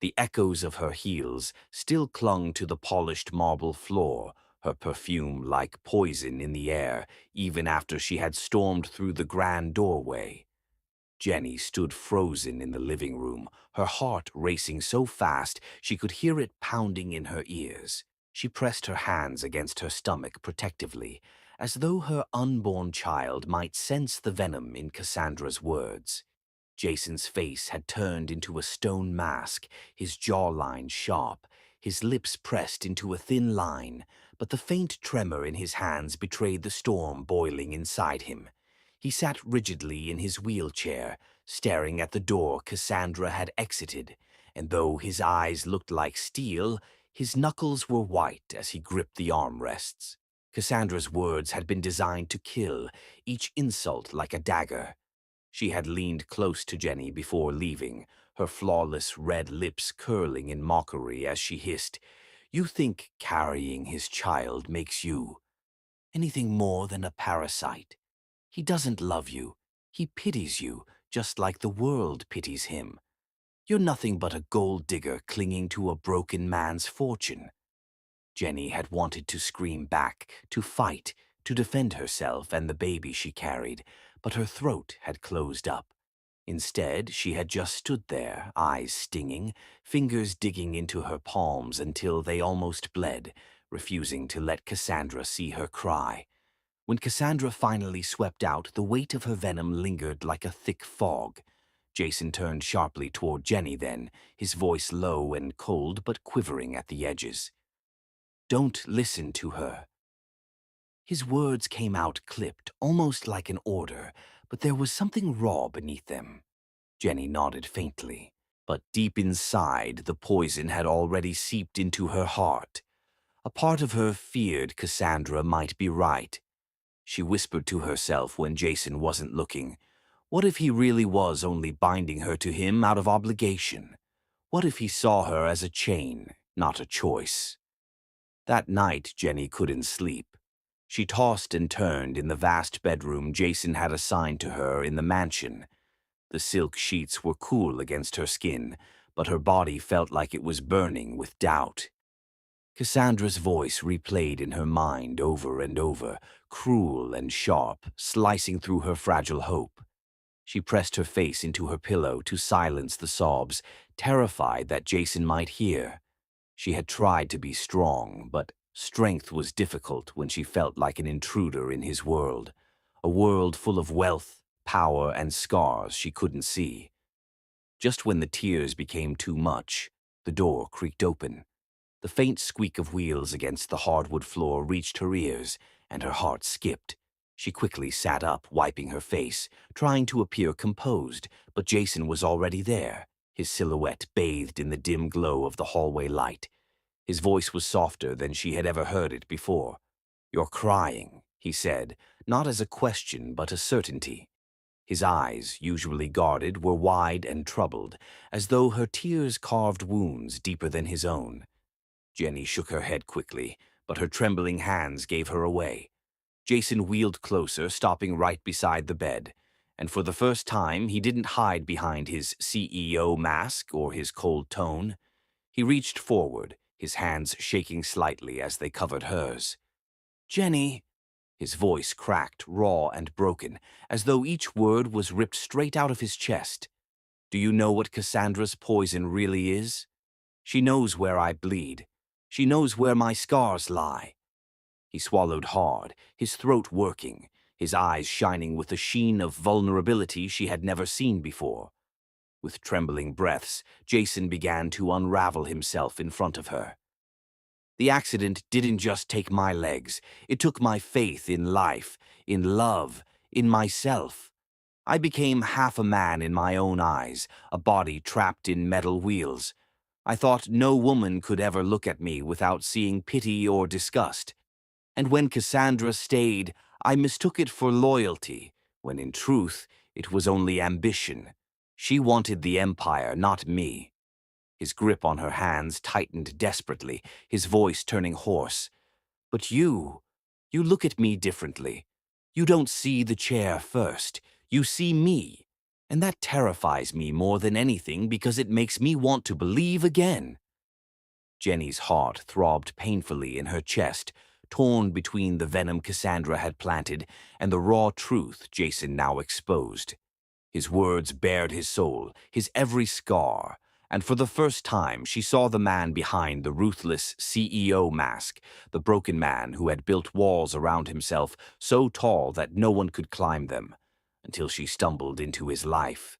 The echoes of her heels still clung to the polished marble floor, her perfume like poison in the air, even after she had stormed through the grand doorway. Jenny stood frozen in the living room, her heart racing so fast she could hear it pounding in her ears. She pressed her hands against her stomach protectively, as though her unborn child might sense the venom in Cassandra's words. Jason's face had turned into a stone mask, his jawline sharp, his lips pressed into a thin line, but the faint tremor in his hands betrayed the storm boiling inside him. He sat rigidly in his wheelchair, staring at the door Cassandra had exited, and though his eyes looked like steel, his knuckles were white as he gripped the armrests. Cassandra's words had been designed to kill, each insult like a dagger. She had leaned close to Jenny before leaving, her flawless red lips curling in mockery as she hissed, "You think carrying his child makes you anything more than a parasite? He doesn't love you. He pities you, just like the world pities him. You're nothing but a gold digger clinging to a broken man's fortune." Jenny had wanted to scream back, to fight, to defend herself and the baby she carried, but her throat had closed up. Instead, she had just stood there, eyes stinging, fingers digging into her palms until they almost bled, refusing to let Cassandra see her cry. When Cassandra finally swept out, the weight of her venom lingered like a thick fog. Jason turned sharply toward Jenny then, his voice low and cold but quivering at the edges. "Don't listen to her." His words came out clipped, almost like an order, but there was something raw beneath them. Jenny nodded faintly, but deep inside, the poison had already seeped into her heart. A part of her feared Cassandra might be right. She whispered to herself when Jason wasn't looking. What if he really was only binding her to him out of obligation? What if he saw her as a chain, not a choice? That night, Jenny couldn't sleep. She tossed and turned in the vast bedroom Jason had assigned to her in the mansion. The silk sheets were cool against her skin, but her body felt like it was burning with doubt. Cassandra's voice replayed in her mind over and over, cruel and sharp, slicing through her fragile hope. She pressed her face into her pillow to silence the sobs, terrified that Jason might hear. She had tried to be strong, but strength was difficult when she felt like an intruder in his world, a world full of wealth, power, and scars she couldn't see. Just when the tears became too much, the door creaked open. The faint squeak of wheels against the hardwood floor reached her ears, and her heart skipped. She quickly sat up, wiping her face, trying to appear composed, but Jason was already there, his silhouette bathed in the dim glow of the hallway light. His voice was softer than she had ever heard it before. "You're crying," he said, not as a question but a certainty. His eyes, usually guarded, were wide and troubled, as though her tears carved wounds deeper than his own. Jenny shook her head quickly, but her trembling hands gave her away. Jason wheeled closer, stopping right beside the bed, and for the first time he didn't hide behind his CEO mask or his cold tone. He reached forward, his hands shaking slightly as they covered hers. "Jenny," his voice cracked, raw and broken, as though each word was ripped straight out of his chest. "Do you know what Cassandra's poison really is? She knows where I bleed. She knows where my scars lie." He swallowed hard, his throat working, his eyes shining with a sheen of vulnerability she had never seen before. With trembling breaths, Jason began to unravel himself in front of her. The accident didn't just take my legs, it took my faith in life, in love, in myself. I became half a man in my own eyes, a body trapped in metal wheels. I thought no woman could ever look at me without seeing pity or disgust. And when Cassandra stayed, I mistook it for loyalty, when in truth it was only ambition. She wanted the empire, not me. His grip on her hands tightened desperately, his voice turning hoarse. But you look at me differently. You don't see the chair first. You see me. And that terrifies me more than anything because it makes me want to believe again. Jenny's heart throbbed painfully in her chest, torn between the venom Cassandra had planted and the raw truth Jason now exposed. His words bared his soul, his every scar, and for the first time she saw the man behind the ruthless CEO mask, the broken man who had built walls around himself so tall that no one could climb them, until she stumbled into his life.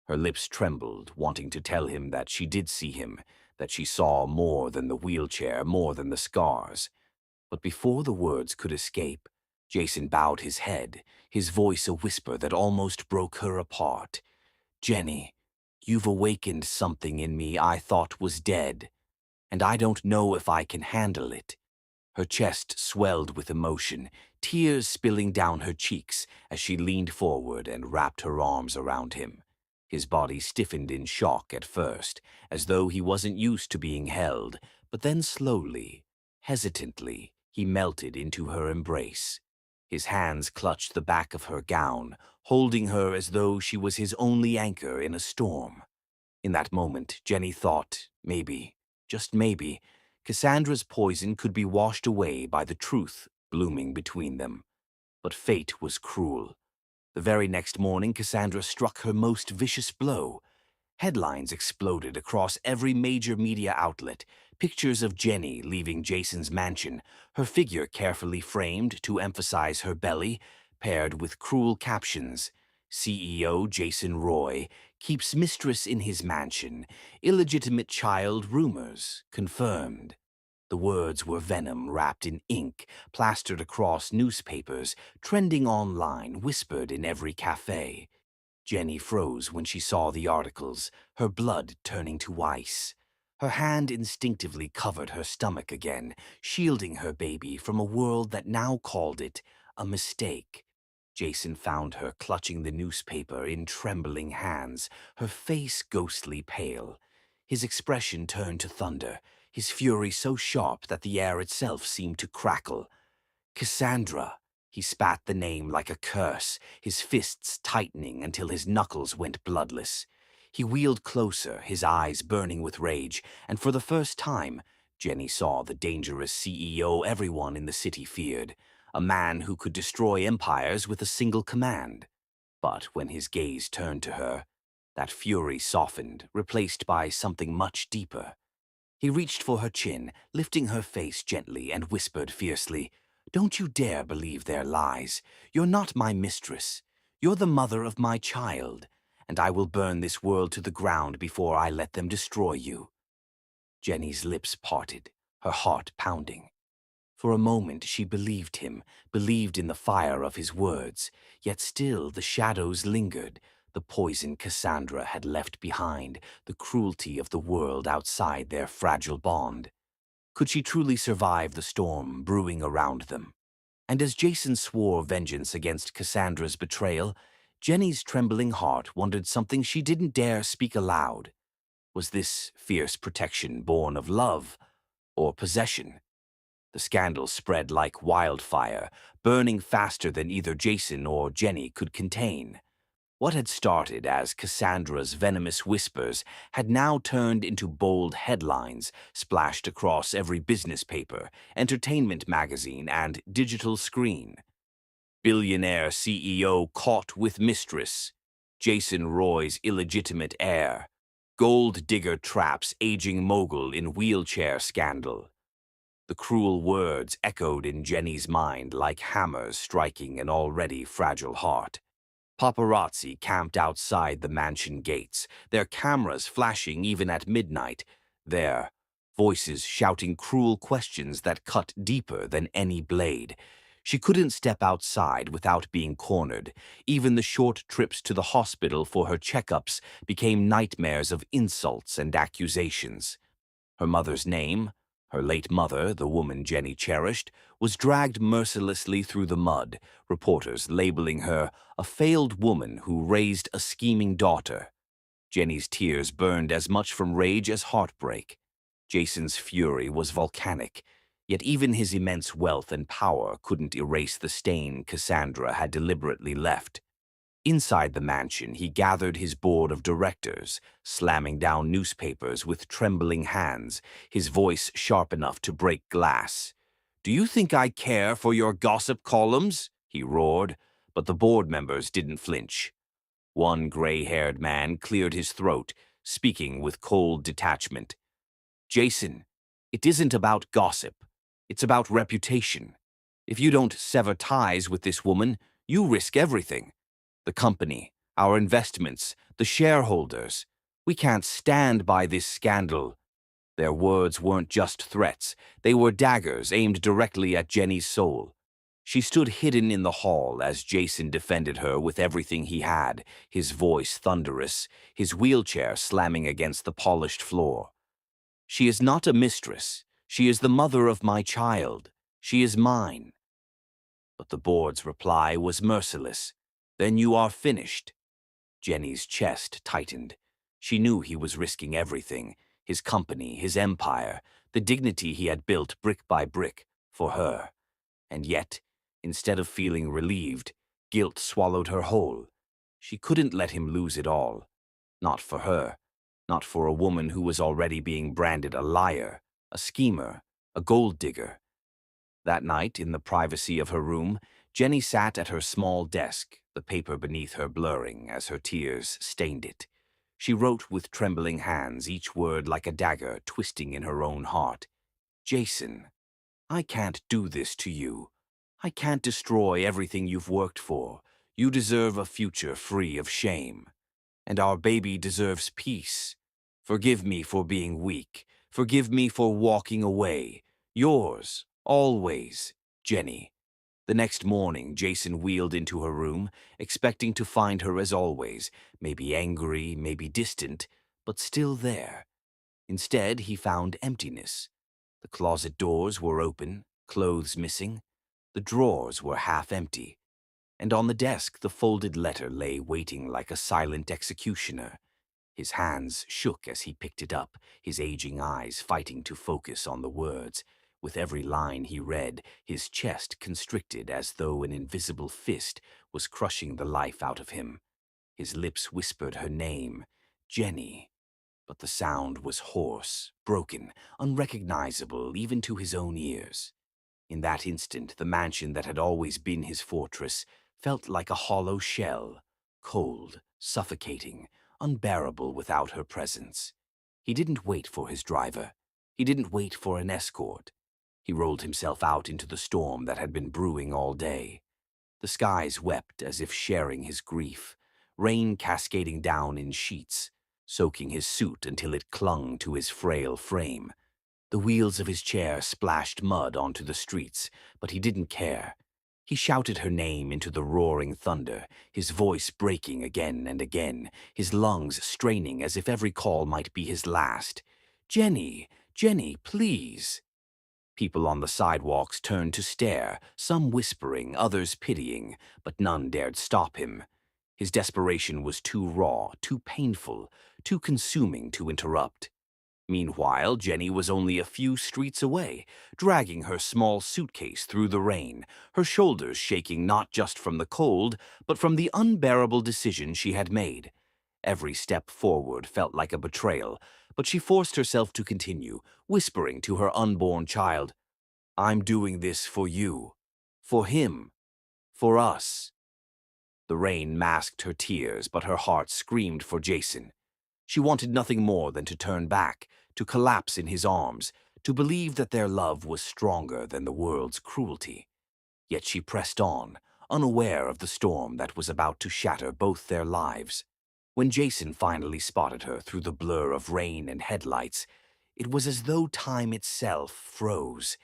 Her lips trembled, wanting to tell him that she did see him, that she saw more than the wheelchair, more than the scars. But before the words could escape, Jason bowed his head, his voice a whisper that almost broke her apart. "Jenny, you've awakened something in me I thought was dead, and I don't know if I can handle it." Her chest swelled with emotion, tears spilling down her cheeks as she leaned forward and wrapped her arms around him. His body stiffened in shock at first, as though he wasn't used to being held, but then slowly, hesitantly, he melted into her embrace. His hands clutched the back of her gown, holding her as though she was his only anchor in a storm. In that moment, Jenny thought, maybe, just maybe, Cassandra's poison could be washed away by the truth blooming between them. But fate was cruel. The very next morning, Cassandra struck her most vicious blow. Headlines exploded across every major media outlet, pictures of Jenny leaving Jason's mansion, her figure carefully framed to emphasize her belly, paired with cruel captions. CEO Jason Roy keeps mistress in his mansion. Illegitimate child rumors confirmed. The words were venom wrapped in ink, plastered across newspapers, trending online, whispered in every cafe. Jenny froze when she saw the articles, her blood turning to ice. Her hand instinctively covered her stomach again, shielding her baby from a world that now called it a mistake. Jason found her clutching the newspaper in trembling hands, her face ghostly pale. His expression turned to thunder, his fury so sharp that the air itself seemed to crackle. "Cassandra!" He spat the name like a curse, his fists tightening until his knuckles went bloodless. He wheeled closer, his eyes burning with rage, and for the first time, Jenny saw the dangerous CEO everyone in the city feared, a man who could destroy empires with a single command. But when his gaze turned to her, that fury softened, replaced by something much deeper. He reached for her chin, lifting her face gently, and whispered fiercely, "Don't you dare believe their lies. You're not my mistress. You're the mother of my child, and I will burn this world to the ground before I let them destroy you." Jenny's lips parted, her heart pounding. For a moment she believed him, believed in the fire of his words, yet still the shadows lingered, the poison Cassandra had left behind, the cruelty of the world outside their fragile bond. Could she truly survive the storm brewing around them? And as Jason swore vengeance against Cassandra's betrayal, Jenny's trembling heart wondered something she didn't dare speak aloud. Was this fierce protection born of love or possession? The scandal spread like wildfire, burning faster than either Jason or Jenny could contain. What had started as Cassandra's venomous whispers had now turned into bold headlines splashed across every business paper, entertainment magazine, and digital screen. Billionaire CEO caught with mistress. Jason Roy's illegitimate heir. Gold digger traps aging mogul in wheelchair scandal. The cruel words echoed in Jenny's mind like hammers striking an already fragile heart. Paparazzi camped outside the mansion gates, their cameras flashing even at midnight. Their voices shouting cruel questions that cut deeper than any blade. She couldn't step outside without being cornered. Even the short trips to the hospital for her checkups became nightmares of insults and accusations. Her mother's name, her late mother, the woman Jenny cherished, was dragged mercilessly through the mud, reporters labeling her a failed woman who raised a scheming daughter. Jenny's tears burned as much from rage as heartbreak. Jason's fury was volcanic, yet even his immense wealth and power couldn't erase the stain Cassandra had deliberately left. Inside the mansion, he gathered his board of directors, slamming down newspapers with trembling hands, his voice sharp enough to break glass. "Do you think I care for your gossip columns?" he roared, but the board members didn't flinch. One gray-haired man cleared his throat, speaking with cold detachment. "Jason, it isn't about gossip. It's about reputation. If you don't sever ties with this woman, you risk everything. The company, our investments, the shareholders. We can't stand by this scandal." Their words weren't just threats. They were daggers aimed directly at Jenny's soul. She stood hidden in the hall as Jason defended her with everything he had, his voice thunderous, his wheelchair slamming against the polished floor. "She is not a mistress. She is the mother of my child. She is mine." But the board's reply was merciless. "Then you are finished." Jenny's chest tightened. She knew he was risking everything, his company, his empire, the dignity he had built brick by brick for her. And yet, instead of feeling relieved, guilt swallowed her whole. She couldn't let him lose it all. Not for her. Not for a woman who was already being branded a liar, a schemer, a gold digger. That night, in the privacy of her room, Jenny sat at her small desk, the paper beneath her blurring as her tears stained it. She wrote with trembling hands, each word like a dagger twisting in her own heart. "Jason, I can't do this to you. I can't destroy everything you've worked for. You deserve a future free of shame. And our baby deserves peace. Forgive me for being weak. Forgive me for walking away. Yours, always, Jenny." The next morning, Jason wheeled into her room, expecting to find her as always, maybe angry, maybe distant, but still there. Instead, he found emptiness. The closet doors were open, clothes missing. The drawers were half empty. And on the desk, the folded letter lay waiting like a silent executioner. His hands shook as he picked it up, his aging eyes fighting to focus on the words. With every line he read, his chest constricted as though an invisible fist was crushing the life out of him. His lips whispered her name, Jenny, but the sound was hoarse, broken, unrecognizable even to his own ears. In that instant, the mansion that had always been his fortress felt like a hollow shell, cold, suffocating, unbearable without her presence. He didn't wait for his driver. He didn't wait for an escort. He rolled himself out into the storm that had been brewing all day. The skies wept as if sharing his grief, rain cascading down in sheets, soaking his suit until it clung to his frail frame. The wheels of his chair splashed mud onto the streets, but he didn't care. He shouted her name into the roaring thunder, his voice breaking again and again, his lungs straining as if every call might be his last. "Jenny, Jenny, please." People on the sidewalks turned to stare, some whispering, others pitying, but none dared stop him. His desperation was too raw, too painful, too consuming to interrupt. Meanwhile, Jenny was only a few streets away, dragging her small suitcase through the rain, her shoulders shaking not just from the cold, but from the unbearable decision she had made. Every step forward felt like a betrayal, but she forced herself to continue, whispering to her unborn child, "I'm doing this for you, for him, for us." The rain masked her tears, but her heart screamed for Jason. She wanted nothing more than to turn back, to collapse in his arms, to believe that their love was stronger than the world's cruelty. Yet she pressed on, unaware of the storm that was about to shatter both their lives. When Jason finally spotted her through the blur of rain and headlights, it was as though time itself froze.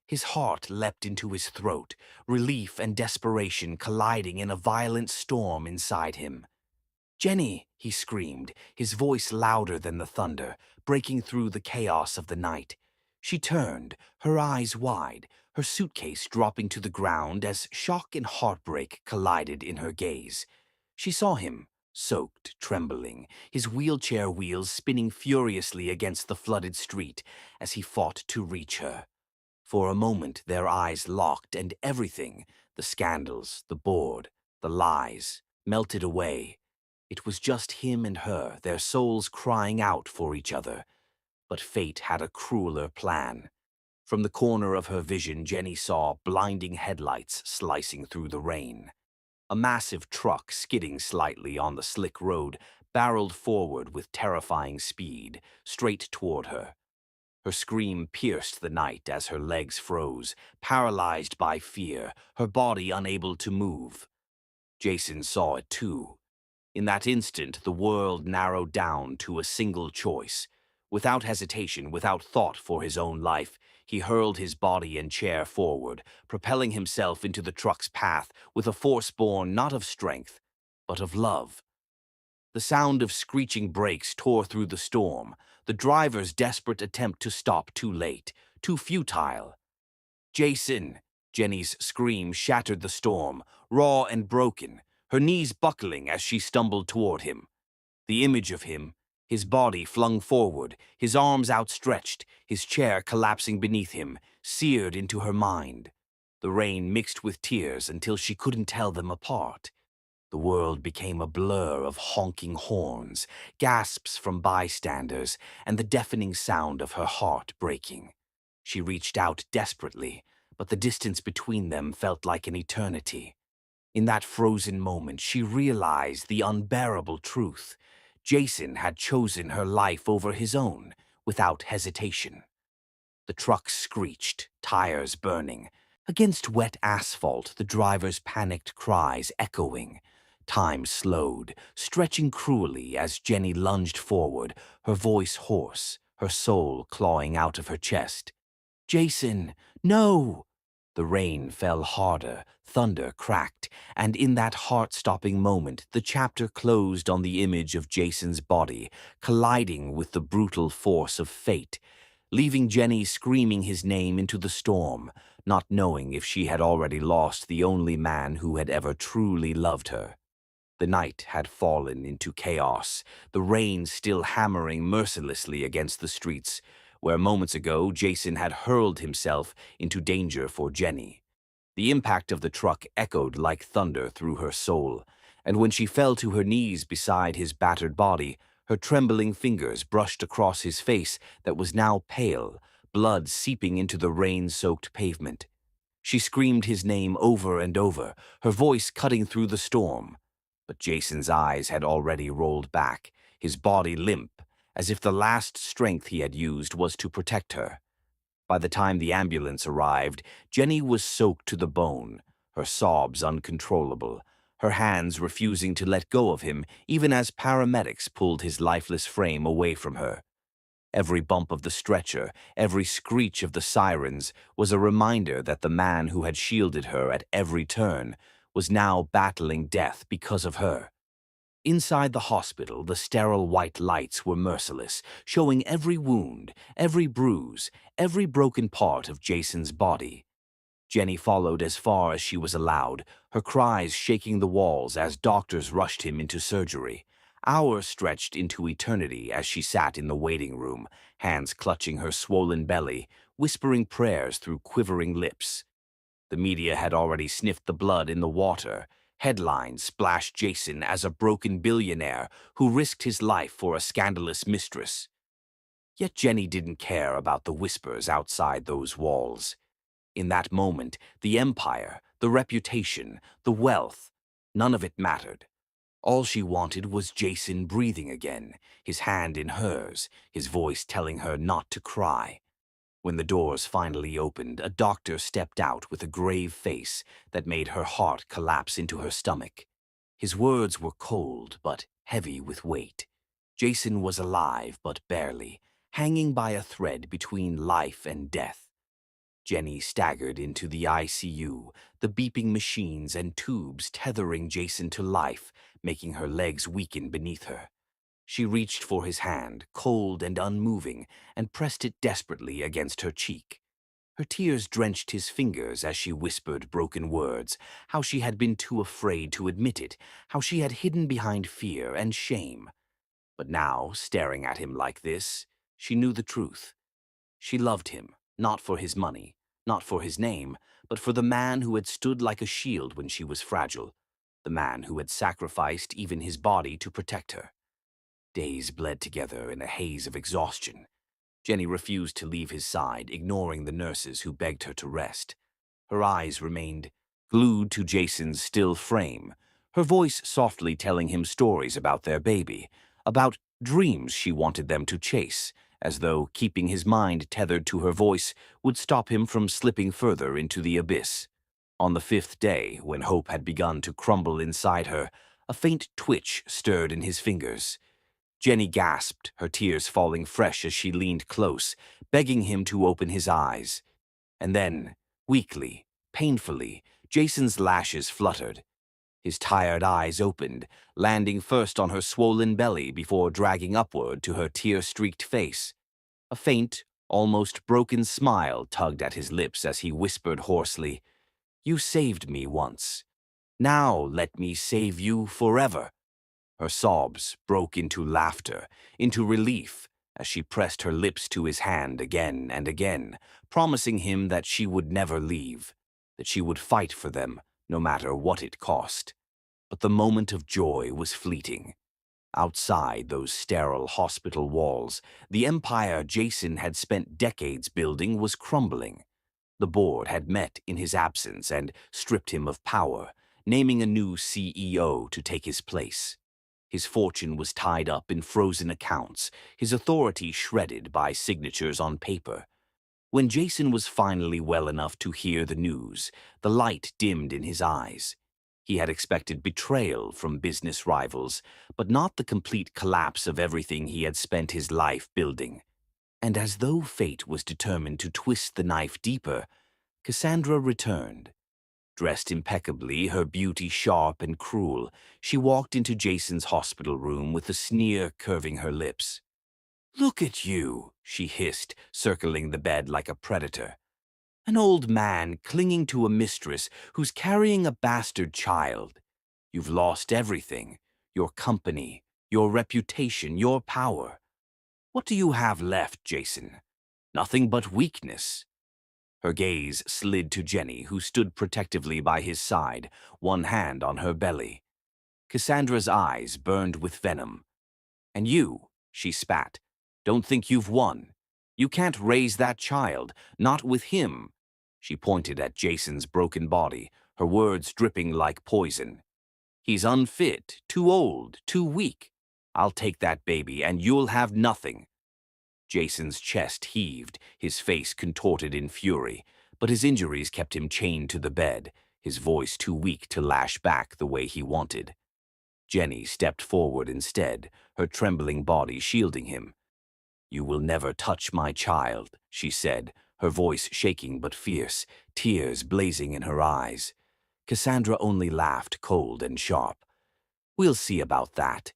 His heart leapt into his throat, relief and desperation colliding in a violent storm inside him. "Jenny!" he screamed, his voice louder than the thunder, breaking through the chaos of the night. She turned, her eyes wide, her suitcase dropping to the ground as shock and heartbreak collided in her gaze. She saw him, soaked, trembling, his wheelchair wheels spinning furiously against the flooded street as he fought to reach her. For a moment their eyes locked and everything, the scandals, the board, the lies, melted away. It was just him and her, their souls crying out for each other. But fate had a crueler plan. From the corner of her vision, Jenny saw blinding headlights slicing through the rain. A massive truck, skidding slightly on the slick road, barreled forward with terrifying speed, straight toward her. Her scream pierced the night as her legs froze, paralyzed by fear, her body unable to move. Jason saw it too. In that instant, the world narrowed down to a single choice. Without hesitation, without thought for his own life, he hurled his body and chair forward, propelling himself into the truck's path with a force born not of strength, but of love. The sound of screeching brakes tore through the storm, the driver's desperate attempt to stop too late, too futile. "Jason!" Jenny's scream shattered the storm, raw and broken, her knees buckling as she stumbled toward him. The image of him, his body flung forward, his arms outstretched, his chair collapsing beneath him, seared into her mind. The rain mixed with tears until she couldn't tell them apart. The world became a blur of honking horns, gasps from bystanders, and the deafening sound of her heart breaking. She reached out desperately, but the distance between them felt like an eternity. In that frozen moment, she realized the unbearable truth. Jason had chosen her life over his own, without hesitation. The truck screeched, tires burning. Against wet asphalt, the driver's panicked cries echoing. Time slowed, stretching cruelly as Jenny lunged forward, her voice hoarse, her soul clawing out of her chest. "Jason, no!" The rain fell harder, thunder cracked, and in that heart-stopping moment, the chapter closed on the image of Jason's body, colliding with the brutal force of fate, leaving Jenny screaming his name into the storm, not knowing if she had already lost the only man who had ever truly loved her. The night had fallen into chaos, the rain still hammering mercilessly against the streets, where moments ago Jason had hurled himself into danger for Jenny. The impact of the truck echoed like thunder through her soul, and when she fell to her knees beside his battered body, her trembling fingers brushed across his face that was now pale, blood seeping into the rain-soaked pavement. She screamed his name over and over, her voice cutting through the storm. But Jason's eyes had already rolled back, his body limp, as if the last strength he had used was to protect her. By the time the ambulance arrived, Jenny was soaked to the bone, her sobs uncontrollable, her hands refusing to let go of him even as paramedics pulled his lifeless frame away from her. Every bump of the stretcher, every screech of the sirens was a reminder that the man who had shielded her at every turn was now battling death because of her. Inside the hospital, the sterile white lights were merciless, showing every wound, every bruise, every broken part of Jason's body. Jenny followed as far as she was allowed, her cries shaking the walls as doctors rushed him into surgery. Hours stretched into eternity as she sat in the waiting room, hands clutching her swollen belly, whispering prayers through quivering lips. The media had already sniffed the blood in the water. Headlines splashed Jason as a broken billionaire who risked his life for a scandalous mistress. Yet Jenny didn't care about the whispers outside those walls. In that moment, the empire, the reputation, the wealth, none of it mattered. All she wanted was Jason breathing again, his hand in hers, his voice telling her not to cry. When the doors finally opened, a doctor stepped out with a grave face that made her heart collapse into her stomach. His words were cold but heavy with weight. Jason was alive but barely, hanging by a thread between life and death. Jenny staggered into the ICU, the beeping machines and tubes tethering Jason to life, making her legs weaken beneath her. She reached for his hand, cold and unmoving, and pressed it desperately against her cheek. Her tears drenched his fingers as she whispered broken words, how she had been too afraid to admit it, how she had hidden behind fear and shame. But now, staring at him like this, she knew the truth. She loved him, not for his money, not for his name, but for the man who had stood like a shield when she was fragile, the man who had sacrificed even his body to protect her. Days bled together in a haze of exhaustion. Jenny refused to leave his side, ignoring the nurses who begged her to rest. Her eyes remained glued to Jason's still frame, her voice softly telling him stories about their baby, about dreams she wanted them to chase, as though keeping his mind tethered to her voice would stop him from slipping further into the abyss. On the fifth day, when hope had begun to crumble inside her, a faint twitch stirred in his fingers. Jenny gasped, her tears falling fresh as she leaned close, begging him to open his eyes. And then, weakly, painfully, Jason's lashes fluttered. His tired eyes opened, landing first on her swollen belly before dragging upward to her tear-streaked face. A faint, almost broken smile tugged at his lips as he whispered hoarsely, "You saved me once. Now let me save you forever." Her sobs broke into laughter, into relief, as she pressed her lips to his hand again and again, promising him that she would never leave, that she would fight for them, no matter what it cost. But the moment of joy was fleeting. Outside those sterile hospital walls, the empire Jason had spent decades building was crumbling. The board had met in his absence and stripped him of power, naming a new CEO to take his place. His fortune was tied up in frozen accounts, his authority shredded by signatures on paper. When Jason was finally well enough to hear the news, the light dimmed in his eyes. He had expected betrayal from business rivals, but not the complete collapse of everything he had spent his life building. And as though fate was determined to twist the knife deeper, Cassandra returned. Dressed impeccably, her beauty sharp and cruel, she walked into Jason's hospital room with a sneer curving her lips. "Look at you," she hissed, circling the bed like a predator. "An old man clinging to a mistress who's carrying a bastard child. You've lost everything, your company, your reputation, your power. What do you have left, Jason? Nothing but weakness." Her gaze slid to Jenny, who stood protectively by his side, one hand on her belly. Cassandra's eyes burned with venom. "And you," she spat, "don't think you've won. You can't raise that child, not with him." She pointed at Jason's broken body, her words dripping like poison. "He's unfit, too old, too weak. I'll take that baby, and you'll have nothing." Jason's chest heaved, his face contorted in fury, but his injuries kept him chained to the bed, his voice too weak to lash back the way he wanted. Jenny stepped forward instead, her trembling body shielding him. "You will never touch my child," she said, her voice shaking but fierce, tears blazing in her eyes. Cassandra only laughed cold and sharp. "We'll see about that.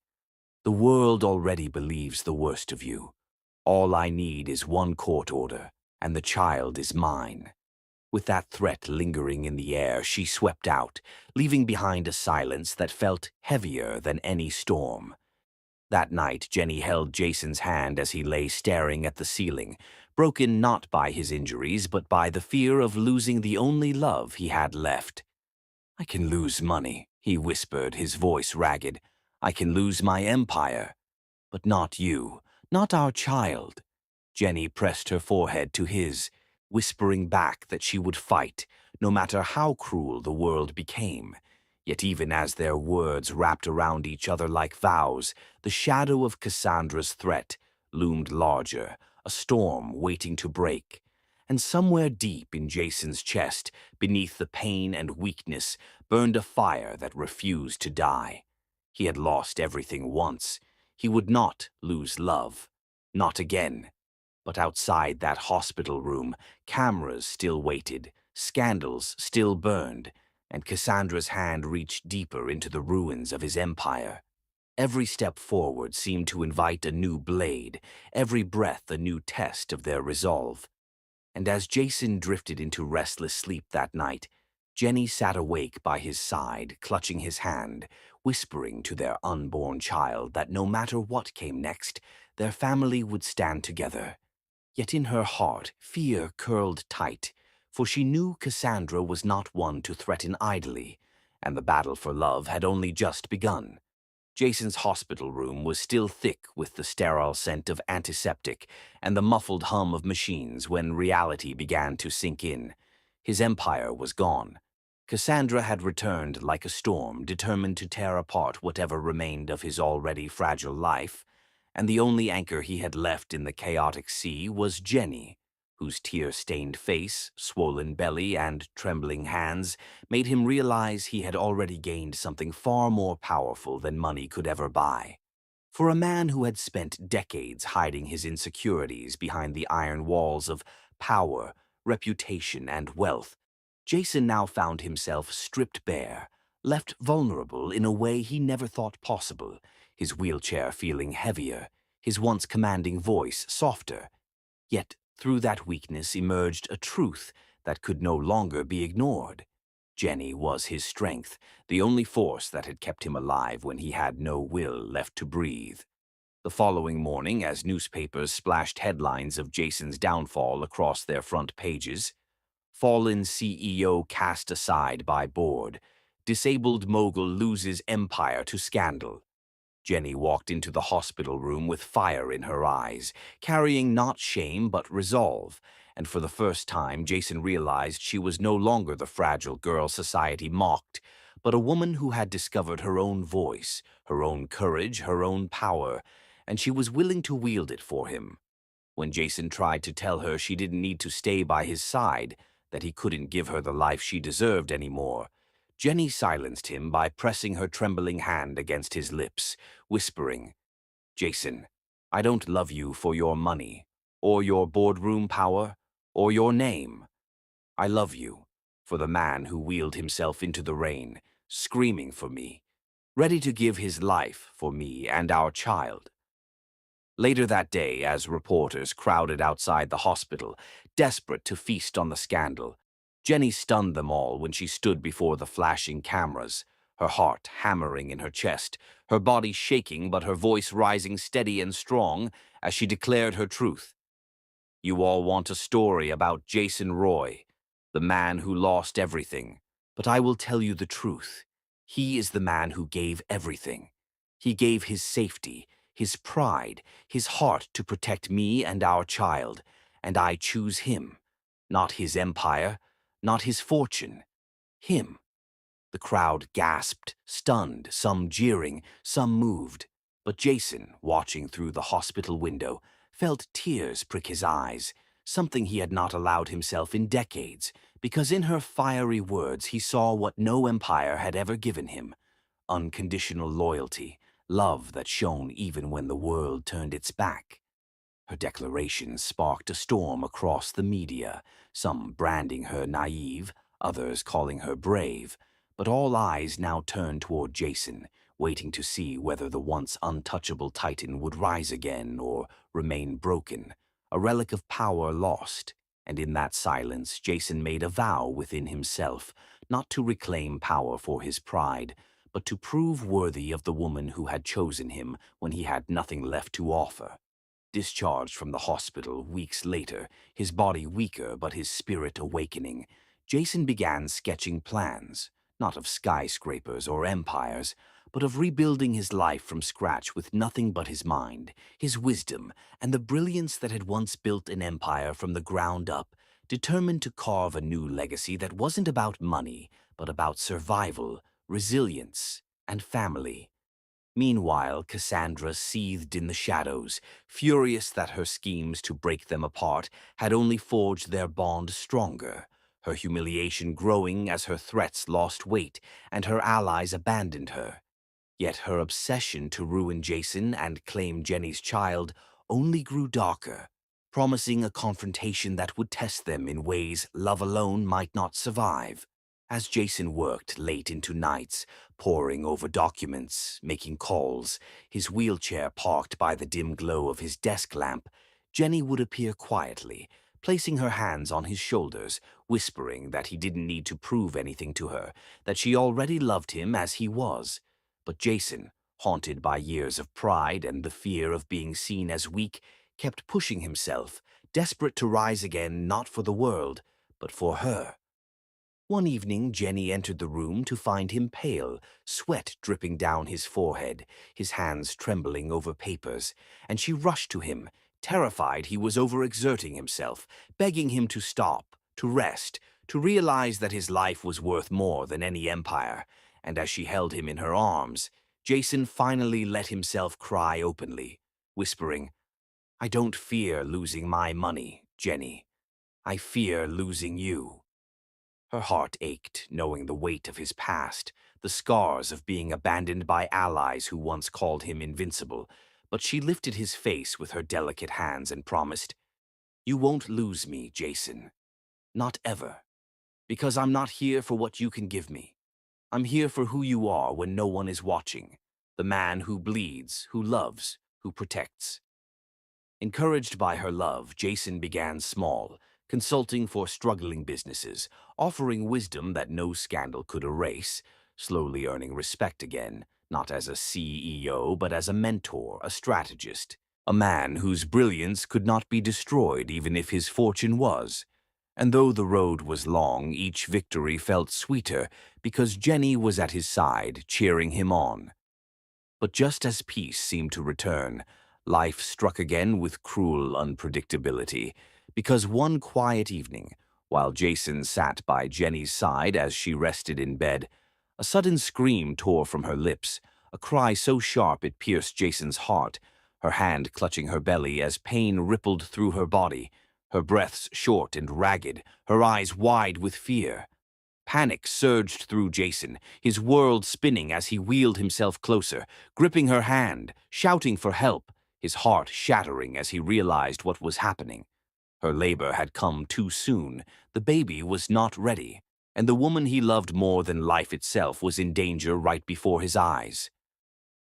The world already believes the worst of you. All I need is one court order, and the child is mine." With that threat lingering in the air, she swept out, leaving behind a silence that felt heavier than any storm. That night, Jenny held Jason's hand as he lay staring at the ceiling, broken not by his injuries, but by the fear of losing the only love he had left. "I can lose money," he whispered, his voice ragged. "I can lose my empire. But not you, not our child." Jenny pressed her forehead to his, whispering back that she would fight, no matter how cruel the world became. Yet even as their words wrapped around each other like vows, the shadow of Cassandra's threat loomed larger, a storm waiting to break. And somewhere deep in Jason's chest, beneath the pain and weakness, burned a fire that refused to die. He had lost everything once. He would not lose love. Not again. But outside that hospital room, cameras still waited, scandals still burned, and Cassandra's hand reached deeper into the ruins of his empire. Every step forward seemed to invite a new blade, every breath a new test of their resolve. And as Jason drifted into restless sleep that night, Jenny sat awake by his side, clutching his hand, whispering to their unborn child that no matter what came next, their family would stand together. Yet in her heart, fear curled tight, for she knew Cassandra was not one to threaten idly, and the battle for love had only just begun. Jason's hospital room was still thick with the sterile scent of antiseptic and the muffled hum of machines when reality began to sink in. His empire was gone. Cassandra had returned like a storm, determined to tear apart whatever remained of his already fragile life, and the only anchor he had left in the chaotic sea was Jenny, whose tear-stained face, swollen belly, and trembling hands made him realize he had already gained something far more powerful than money could ever buy. For a man who had spent decades hiding his insecurities behind the iron walls of power, reputation, and wealth, Jason now found himself stripped bare, left vulnerable in a way he never thought possible, his wheelchair feeling heavier, his once commanding voice softer. Yet through that weakness emerged a truth that could no longer be ignored. Jenny was his strength, the only force that had kept him alive when he had no will left to breathe. The following morning, as newspapers splashed headlines of Jason's downfall across their front pages, fallen CEO cast aside by board, disabled mogul loses empire to scandal. Jenny walked into the hospital room with fire in her eyes, carrying not shame but resolve, and for the first time Jason realized she was no longer the fragile girl society mocked, but a woman who had discovered her own voice, her own courage, her own power, and she was willing to wield it for him. When Jason tried to tell her she didn't need to stay by his side, that he couldn't give her the life she deserved anymore, Jenny silenced him by pressing her trembling hand against his lips, whispering, "Jason, I don't love you for your money, or your boardroom power, or your name. I love you for the man who wheeled himself into the rain, screaming for me, ready to give his life for me and our child." Later that day, as reporters crowded outside the hospital, desperate to feast on the scandal, Jenny stunned them all when she stood before the flashing cameras, her heart hammering in her chest, her body shaking but her voice rising steady and strong as she declared her truth. "You all want a story about Jason Roy, the man who lost everything, but I will tell you the truth. He is the man who gave everything. He gave his safety, his pride, his heart to protect me and our child, and I choose him. Not his empire, not his fortune. Him." The crowd gasped, stunned, some jeering, some moved. But Jason, watching through the hospital window, felt tears prick his eyes, something he had not allowed himself in decades, because in her fiery words he saw what no empire had ever given him: unconditional loyalty, love that shone even when the world turned its back. Her declaration sparked a storm across the media, some branding her naive, others calling her brave, but all eyes now turned toward Jason, waiting to see whether the once untouchable Titan would rise again or remain broken, a relic of power lost. And in that silence, Jason made a vow within himself, not to reclaim power for his pride, but to prove worthy of the woman who had chosen him when he had nothing left to offer. Discharged from the hospital weeks later, his body weaker but his spirit awakening, Jason began sketching plans, not of skyscrapers or empires, but of rebuilding his life from scratch with nothing but his mind, his wisdom, and the brilliance that had once built an empire from the ground up, determined to carve a new legacy that wasn't about money, but about survival, resilience, and family. Meanwhile, Cassandra seethed in the shadows, furious that her schemes to break them apart had only forged their bond stronger, her humiliation growing as her threats lost weight and her allies abandoned her. Yet her obsession to ruin Jason and claim Jenny's child only grew darker, promising a confrontation that would test them in ways love alone might not survive. As Jason worked late into nights, poring over documents, making calls, his wheelchair parked by the dim glow of his desk lamp, Jenny would appear quietly, placing her hands on his shoulders, whispering that he didn't need to prove anything to her, that she already loved him as he was. But Jason, haunted by years of pride and the fear of being seen as weak, kept pushing himself, desperate to rise again not for the world, but for her. One evening, Jenny entered the room to find him pale, sweat dripping down his forehead, his hands trembling over papers, and she rushed to him, terrified he was overexerting himself, begging him to stop, to rest, to realize that his life was worth more than any empire. And as she held him in her arms, Jason finally let himself cry openly, whispering, "I don't fear losing my money, Jenny. I fear losing you." Her heart ached, knowing the weight of his past, the scars of being abandoned by allies who once called him invincible, but she lifted his face with her delicate hands and promised, "You won't lose me, Jason. Not ever. Because I'm not here for what you can give me. I'm here for who you are when no one is watching. The man who bleeds, who loves, who protects." Encouraged by her love, Jason began small, consulting for struggling businesses, offering wisdom that no scandal could erase, slowly earning respect again, not as a CEO, but as a mentor, a strategist, a man whose brilliance could not be destroyed even if his fortune was. And though the road was long, each victory felt sweeter because Jenny was at his side, cheering him on. But just as peace seemed to return, life struck again with cruel unpredictability, because one quiet evening, while Jason sat by Jenny's side as she rested in bed, a sudden scream tore from her lips, a cry so sharp it pierced Jason's heart, her hand clutching her belly as pain rippled through her body, her breaths short and ragged, her eyes wide with fear. Panic surged through Jason, his world spinning as he wheeled himself closer, gripping her hand, shouting for help, his heart shattering as he realized what was happening. Her labor had come too soon, the baby was not ready, and the woman he loved more than life itself was in danger right before his eyes.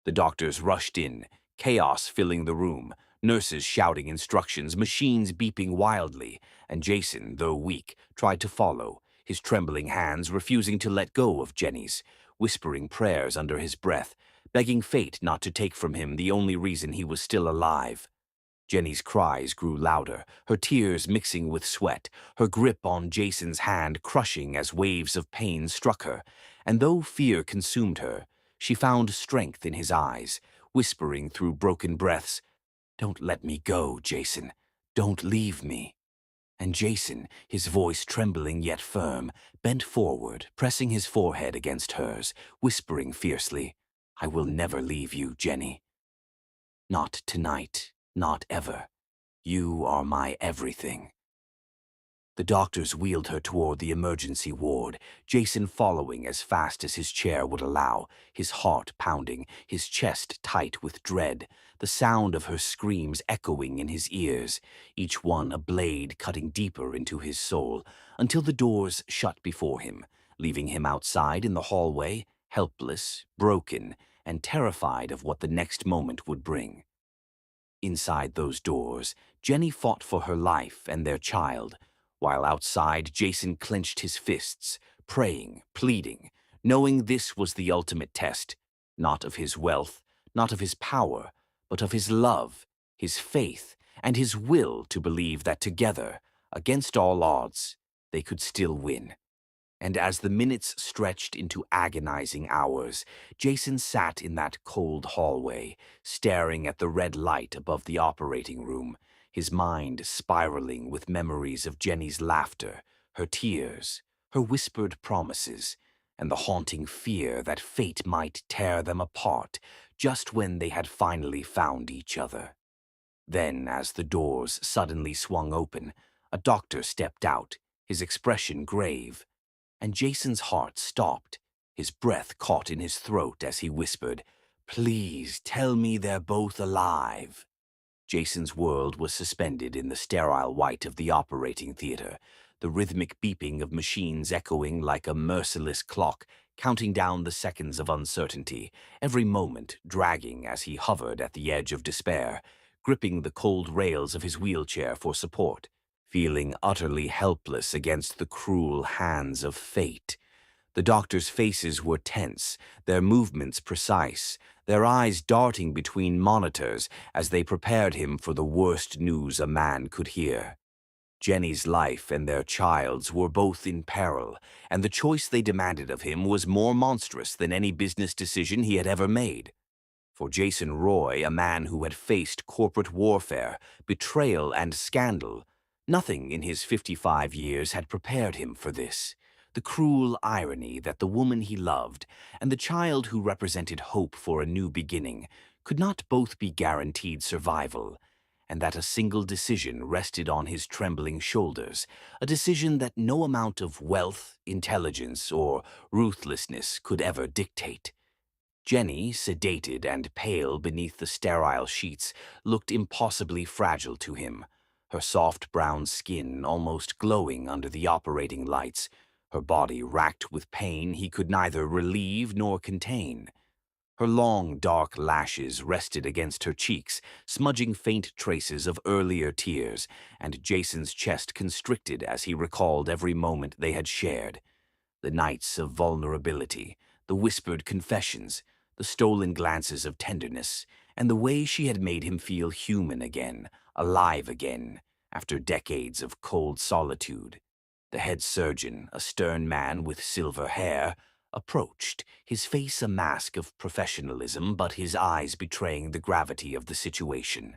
The doctors rushed in, chaos filling the room, nurses shouting instructions, machines beeping wildly, and Jason, though weak, tried to follow, his trembling hands refusing to let go of Jenny's, whispering prayers under his breath, begging fate not to take from him the only reason he was still alive. Jenny's cries grew louder, her tears mixing with sweat, her grip on Jason's hand crushing as waves of pain struck her, and though fear consumed her, she found strength in his eyes, whispering through broken breaths, "Don't let me go, Jason. Don't leave me." And Jason, his voice trembling yet firm, bent forward, pressing his forehead against hers, whispering fiercely, "I will never leave you, Jenny. Not tonight, not ever. You are my everything." The doctors wheeled her toward the emergency ward, Jason following as fast as his chair would allow, his heart pounding, his chest tight with dread, the sound of her screams echoing in his ears, each one a blade cutting deeper into his soul, until the doors shut before him, leaving him outside in the hallway, helpless, broken, and terrified of what the next moment would bring. Inside those doors, Jenny fought for her life and their child, while outside Jason clenched his fists, praying, pleading, knowing this was the ultimate test, not of his wealth, not of his power, but of his love, his faith, and his will to believe that together, against all odds, they could still win. And as the minutes stretched into agonizing hours, Jason sat in that cold hallway, staring at the red light above the operating room, his mind spiraling with memories of Jenny's laughter, her tears, her whispered promises, and the haunting fear that fate might tear them apart, just when they had finally found each other. Then, as the doors suddenly swung open, a doctor stepped out, his expression grave, and Jason's heart stopped, his breath caught in his throat as he whispered, "Please tell me they're both alive." Jason's world was suspended in the sterile white of the operating theater, the rhythmic beeping of machines echoing like a merciless clock, counting down the seconds of uncertainty, every moment dragging as he hovered at the edge of despair, gripping the cold rails of his wheelchair for support, feeling utterly helpless against the cruel hands of fate. The doctors' faces were tense, their movements precise, their eyes darting between monitors as they prepared him for the worst news a man could hear. Jenny's life and their child's were both in peril, and the choice they demanded of him was more monstrous than any business decision he had ever made. For Jason Roy, a man who had faced corporate warfare, betrayal, and scandal, nothing in his 55 years had prepared him for this. The cruel irony that the woman he loved and the child who represented hope for a new beginning could not both be guaranteed survival, and that a single decision rested on his trembling shoulders, a decision that no amount of wealth, intelligence, or ruthlessness could ever dictate. Jenny, sedated and pale beneath the sterile sheets, looked impossibly fragile to him, her soft brown skin almost glowing under the operating lights, her body racked with pain he could neither relieve nor contain. Her long, dark lashes rested against her cheeks, smudging faint traces of earlier tears, and Jason's chest constricted as he recalled every moment they had shared. The nights of vulnerability, the whispered confessions, the stolen glances of tenderness, and the way she had made him feel human again, alive again, after decades of cold solitude. The head surgeon, a stern man with silver hair, approached, his face a mask of professionalism but his eyes betraying the gravity of the situation.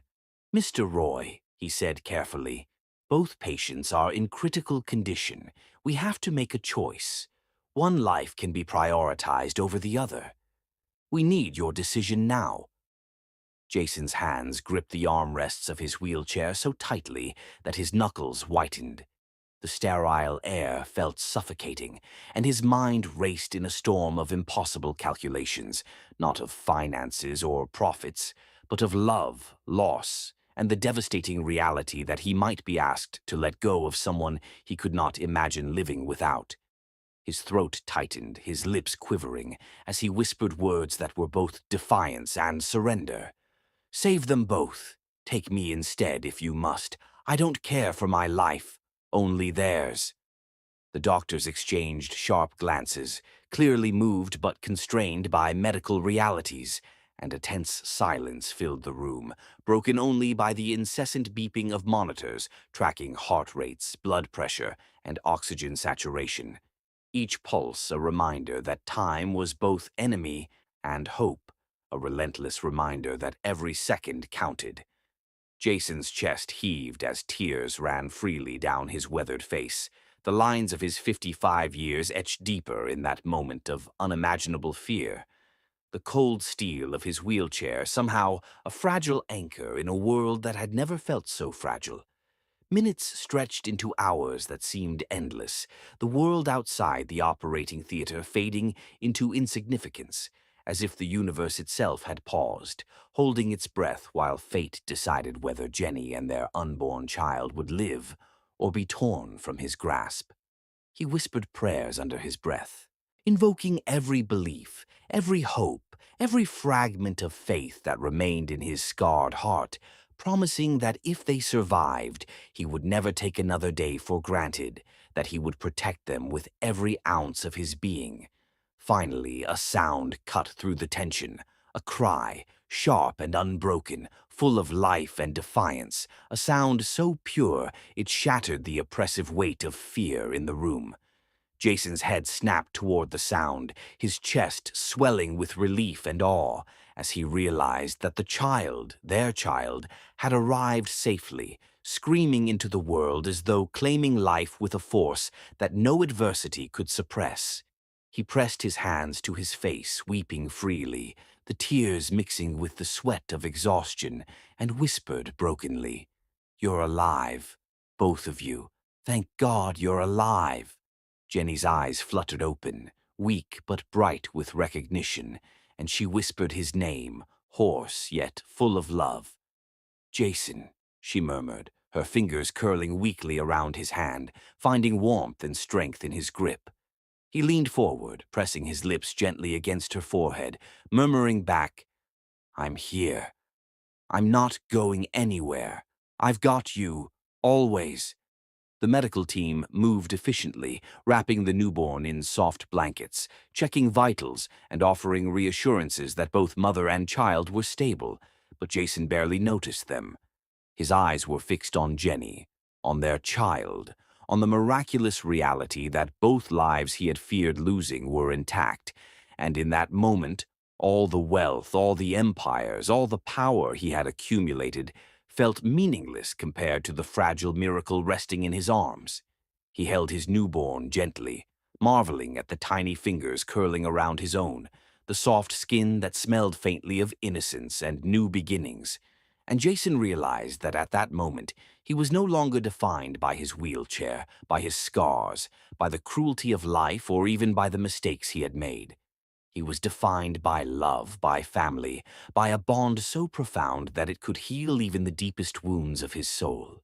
"Mr. Roy," he said carefully, "both patients are in critical condition. We have to make a choice. One life can be prioritized over the other. We need your decision now." Jason's hands gripped the armrests of his wheelchair so tightly that his knuckles whitened. The sterile air felt suffocating, and his mind raced in a storm of impossible calculations, not of finances or profits, but of love, loss, and the devastating reality that he might be asked to let go of someone he could not imagine living without. His throat tightened, his lips quivering, as he whispered words that were both defiance and surrender. "Save them both. Take me instead if you must. I don't care for my life, only theirs." The doctors exchanged sharp glances, clearly moved but constrained by medical realities, and a tense silence filled the room, broken only by the incessant beeping of monitors tracking heart rates, blood pressure, and oxygen saturation. Each pulse a reminder that time was both enemy and hope, a relentless reminder that every second counted. Jason's chest heaved as tears ran freely down his weathered face, the lines of his 55 years etched deeper in that moment of unimaginable fear. The cold steel of his wheelchair, somehow a fragile anchor in a world that had never felt so fragile. Minutes stretched into hours that seemed endless, the world outside the operating theater fading into insignificance, as if the universe itself had paused, holding its breath while fate decided whether Jenny and their unborn child would live or be torn from his grasp. He whispered prayers under his breath, invoking every belief, every hope, every fragment of faith that remained in his scarred heart, promising that if they survived, he would never take another day for granted, that he would protect them with every ounce of his being. Finally, a sound cut through the tension, a cry, sharp and unbroken, full of life and defiance, a sound so pure it shattered the oppressive weight of fear in the room. Jason's head snapped toward the sound, his chest swelling with relief and awe, as he realized that the child, their child, had arrived safely, screaming into the world as though claiming life with a force that no adversity could suppress. He pressed his hands to his face, weeping freely, the tears mixing with the sweat of exhaustion, and whispered brokenly, "You're alive, both of you. Thank God you're alive." Jenny's eyes fluttered open, weak but bright with recognition, and she whispered his name, hoarse yet full of love. "Jason," she murmured, her fingers curling weakly around his hand, finding warmth and strength in his grip. He leaned forward, pressing his lips gently against her forehead, murmuring back, "I'm here. I'm not going anywhere. I've got you, always." The medical team moved efficiently, wrapping the newborn in soft blankets, checking vitals, and offering reassurances that both mother and child were stable, but Jason barely noticed them. His eyes were fixed on Jenny, on their child, on the miraculous reality that both lives he had feared losing were intact, and in that moment, all the wealth, all the empires, all the power he had accumulated felt meaningless compared to the fragile miracle resting in his arms. He held his newborn gently, marveling at the tiny fingers curling around his own, the soft skin that smelled faintly of innocence and new beginnings. And Jason realized that at that moment, he was no longer defined by his wheelchair, by his scars, by the cruelty of life, or even by the mistakes he had made. He was defined by love, by family, by a bond so profound that it could heal even the deepest wounds of his soul.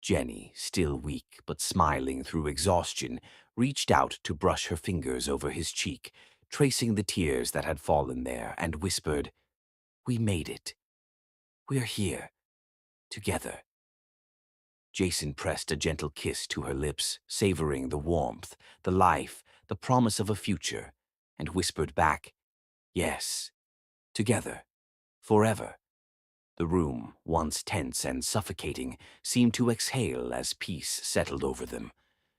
Jenny, still weak but smiling through exhaustion, reached out to brush her fingers over his cheek, tracing the tears that had fallen there, and whispered, "We made it. We're here, together." Jason pressed a gentle kiss to her lips, savoring the warmth, the life, the promise of a future, and whispered back, "Yes, together, forever." The room, once tense and suffocating, seemed to exhale as peace settled over them.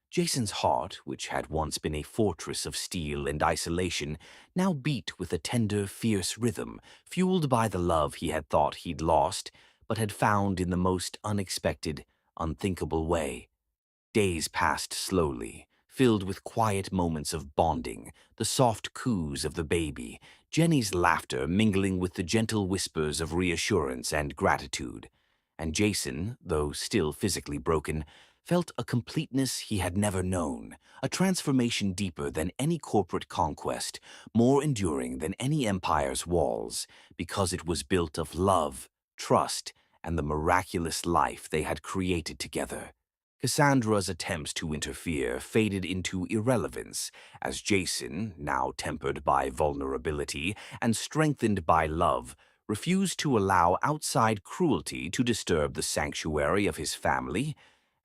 Jason's heart, which had once been a fortress of steel and isolation, now beat with a tender, fierce rhythm, fueled by the love he had thought he'd lost, but had found in the most unexpected, unthinkable way. Days passed slowly, filled with quiet moments of bonding, the soft coos of the baby, Jenny's laughter mingling with the gentle whispers of reassurance and gratitude. And Jason, though still physically broken, felt a completeness he had never known, a transformation deeper than any corporate conquest, more enduring than any empire's walls, because it was built of love, trust, and the miraculous life they had created together. Cassandra's attempts to interfere faded into irrelevance as Jason, now tempered by vulnerability and strengthened by love, refused to allow outside cruelty to disturb the sanctuary of his family,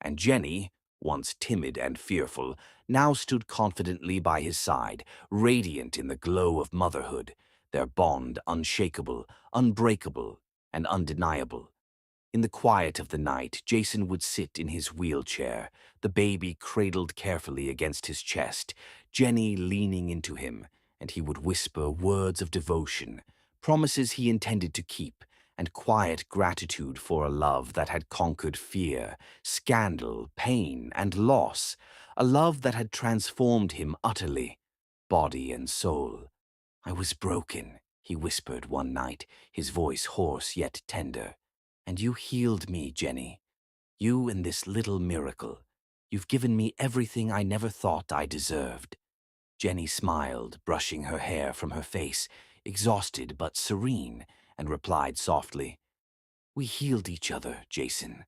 and Jenny, once timid and fearful, now stood confidently by his side, radiant in the glow of motherhood, their bond unshakable, unbreakable, and undeniable. In the quiet of the night, Jason would sit in his wheelchair, the baby cradled carefully against his chest, Jenny leaning into him, and he would whisper words of devotion, promises he intended to keep, and quiet gratitude for a love that had conquered fear, scandal, pain, and loss, a love that had transformed him utterly, body and soul. "I was broken," he whispered one night, his voice hoarse yet tender. "And you healed me, Jenny. You and this little miracle. You've given me everything I never thought I deserved." Jenny smiled, brushing her hair from her face, exhausted but serene, and replied softly, "We healed each other, Jason.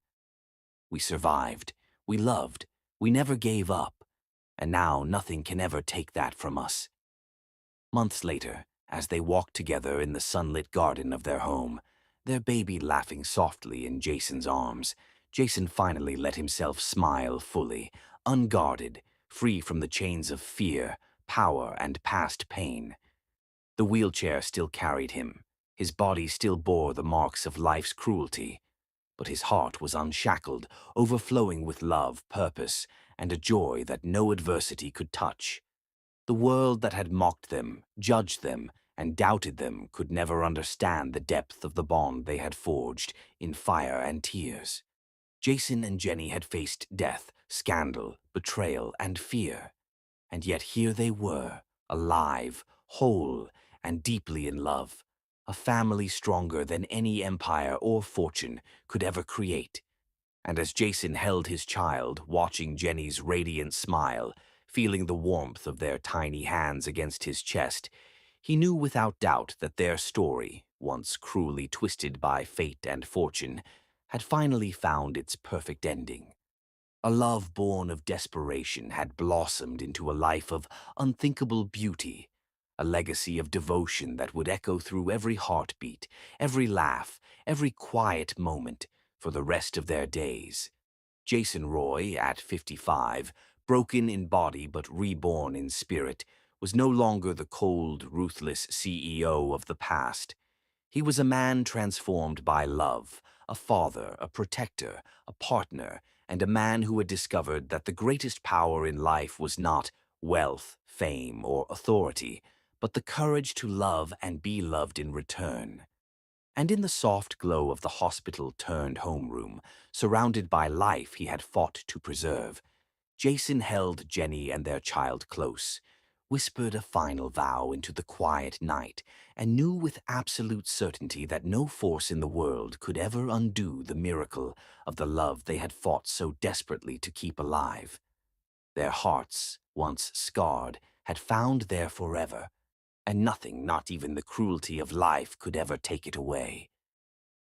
We survived. We loved. We never gave up. And now nothing can ever take that from us." Months later, as they walked together in the sunlit garden of their home, their baby laughing softly in Jason's arms, Jason finally let himself smile fully, unguarded, free from the chains of fear, power, and past pain. The wheelchair still carried him. His body still bore the marks of life's cruelty, but his heart was unshackled, overflowing with love, purpose, and a joy that no adversity could touch. The world that had mocked them, judged them, and doubted them could never understand the depth of the bond they had forged in fire and tears. Jason and Jenny had faced death, scandal, betrayal, and fear. And yet here they were, alive, whole, and deeply in love. a family stronger than any empire or fortune could ever create. And as Jason held his child, watching Jenny's radiant smile, feeling the warmth of their tiny hands against his chest, he knew without doubt that their story, once cruelly twisted by fate and fortune, had finally found its perfect ending. A love born of desperation had blossomed into a life of unthinkable beauty, a legacy of devotion that would echo through every heartbeat, every laugh, every quiet moment for the rest of their days. Jason Roy, at 55, broken in body but reborn in spirit, was no longer the cold, ruthless CEO of the past. He was a man transformed by love, a father, a protector, a partner, and a man who had discovered that the greatest power in life was not wealth, fame, or authority, but the courage to love and be loved in return. And in the soft glow of the hospital-turned-homeroom, surrounded by life he had fought to preserve, Jason held Jenny and their child close, whispered a final vow into the quiet night, and knew with absolute certainty that no force in the world could ever undo the miracle of the love they had fought so desperately to keep alive. Their hearts, once scarred, had found their forever, and nothing, not even the cruelty of life, could ever take it away.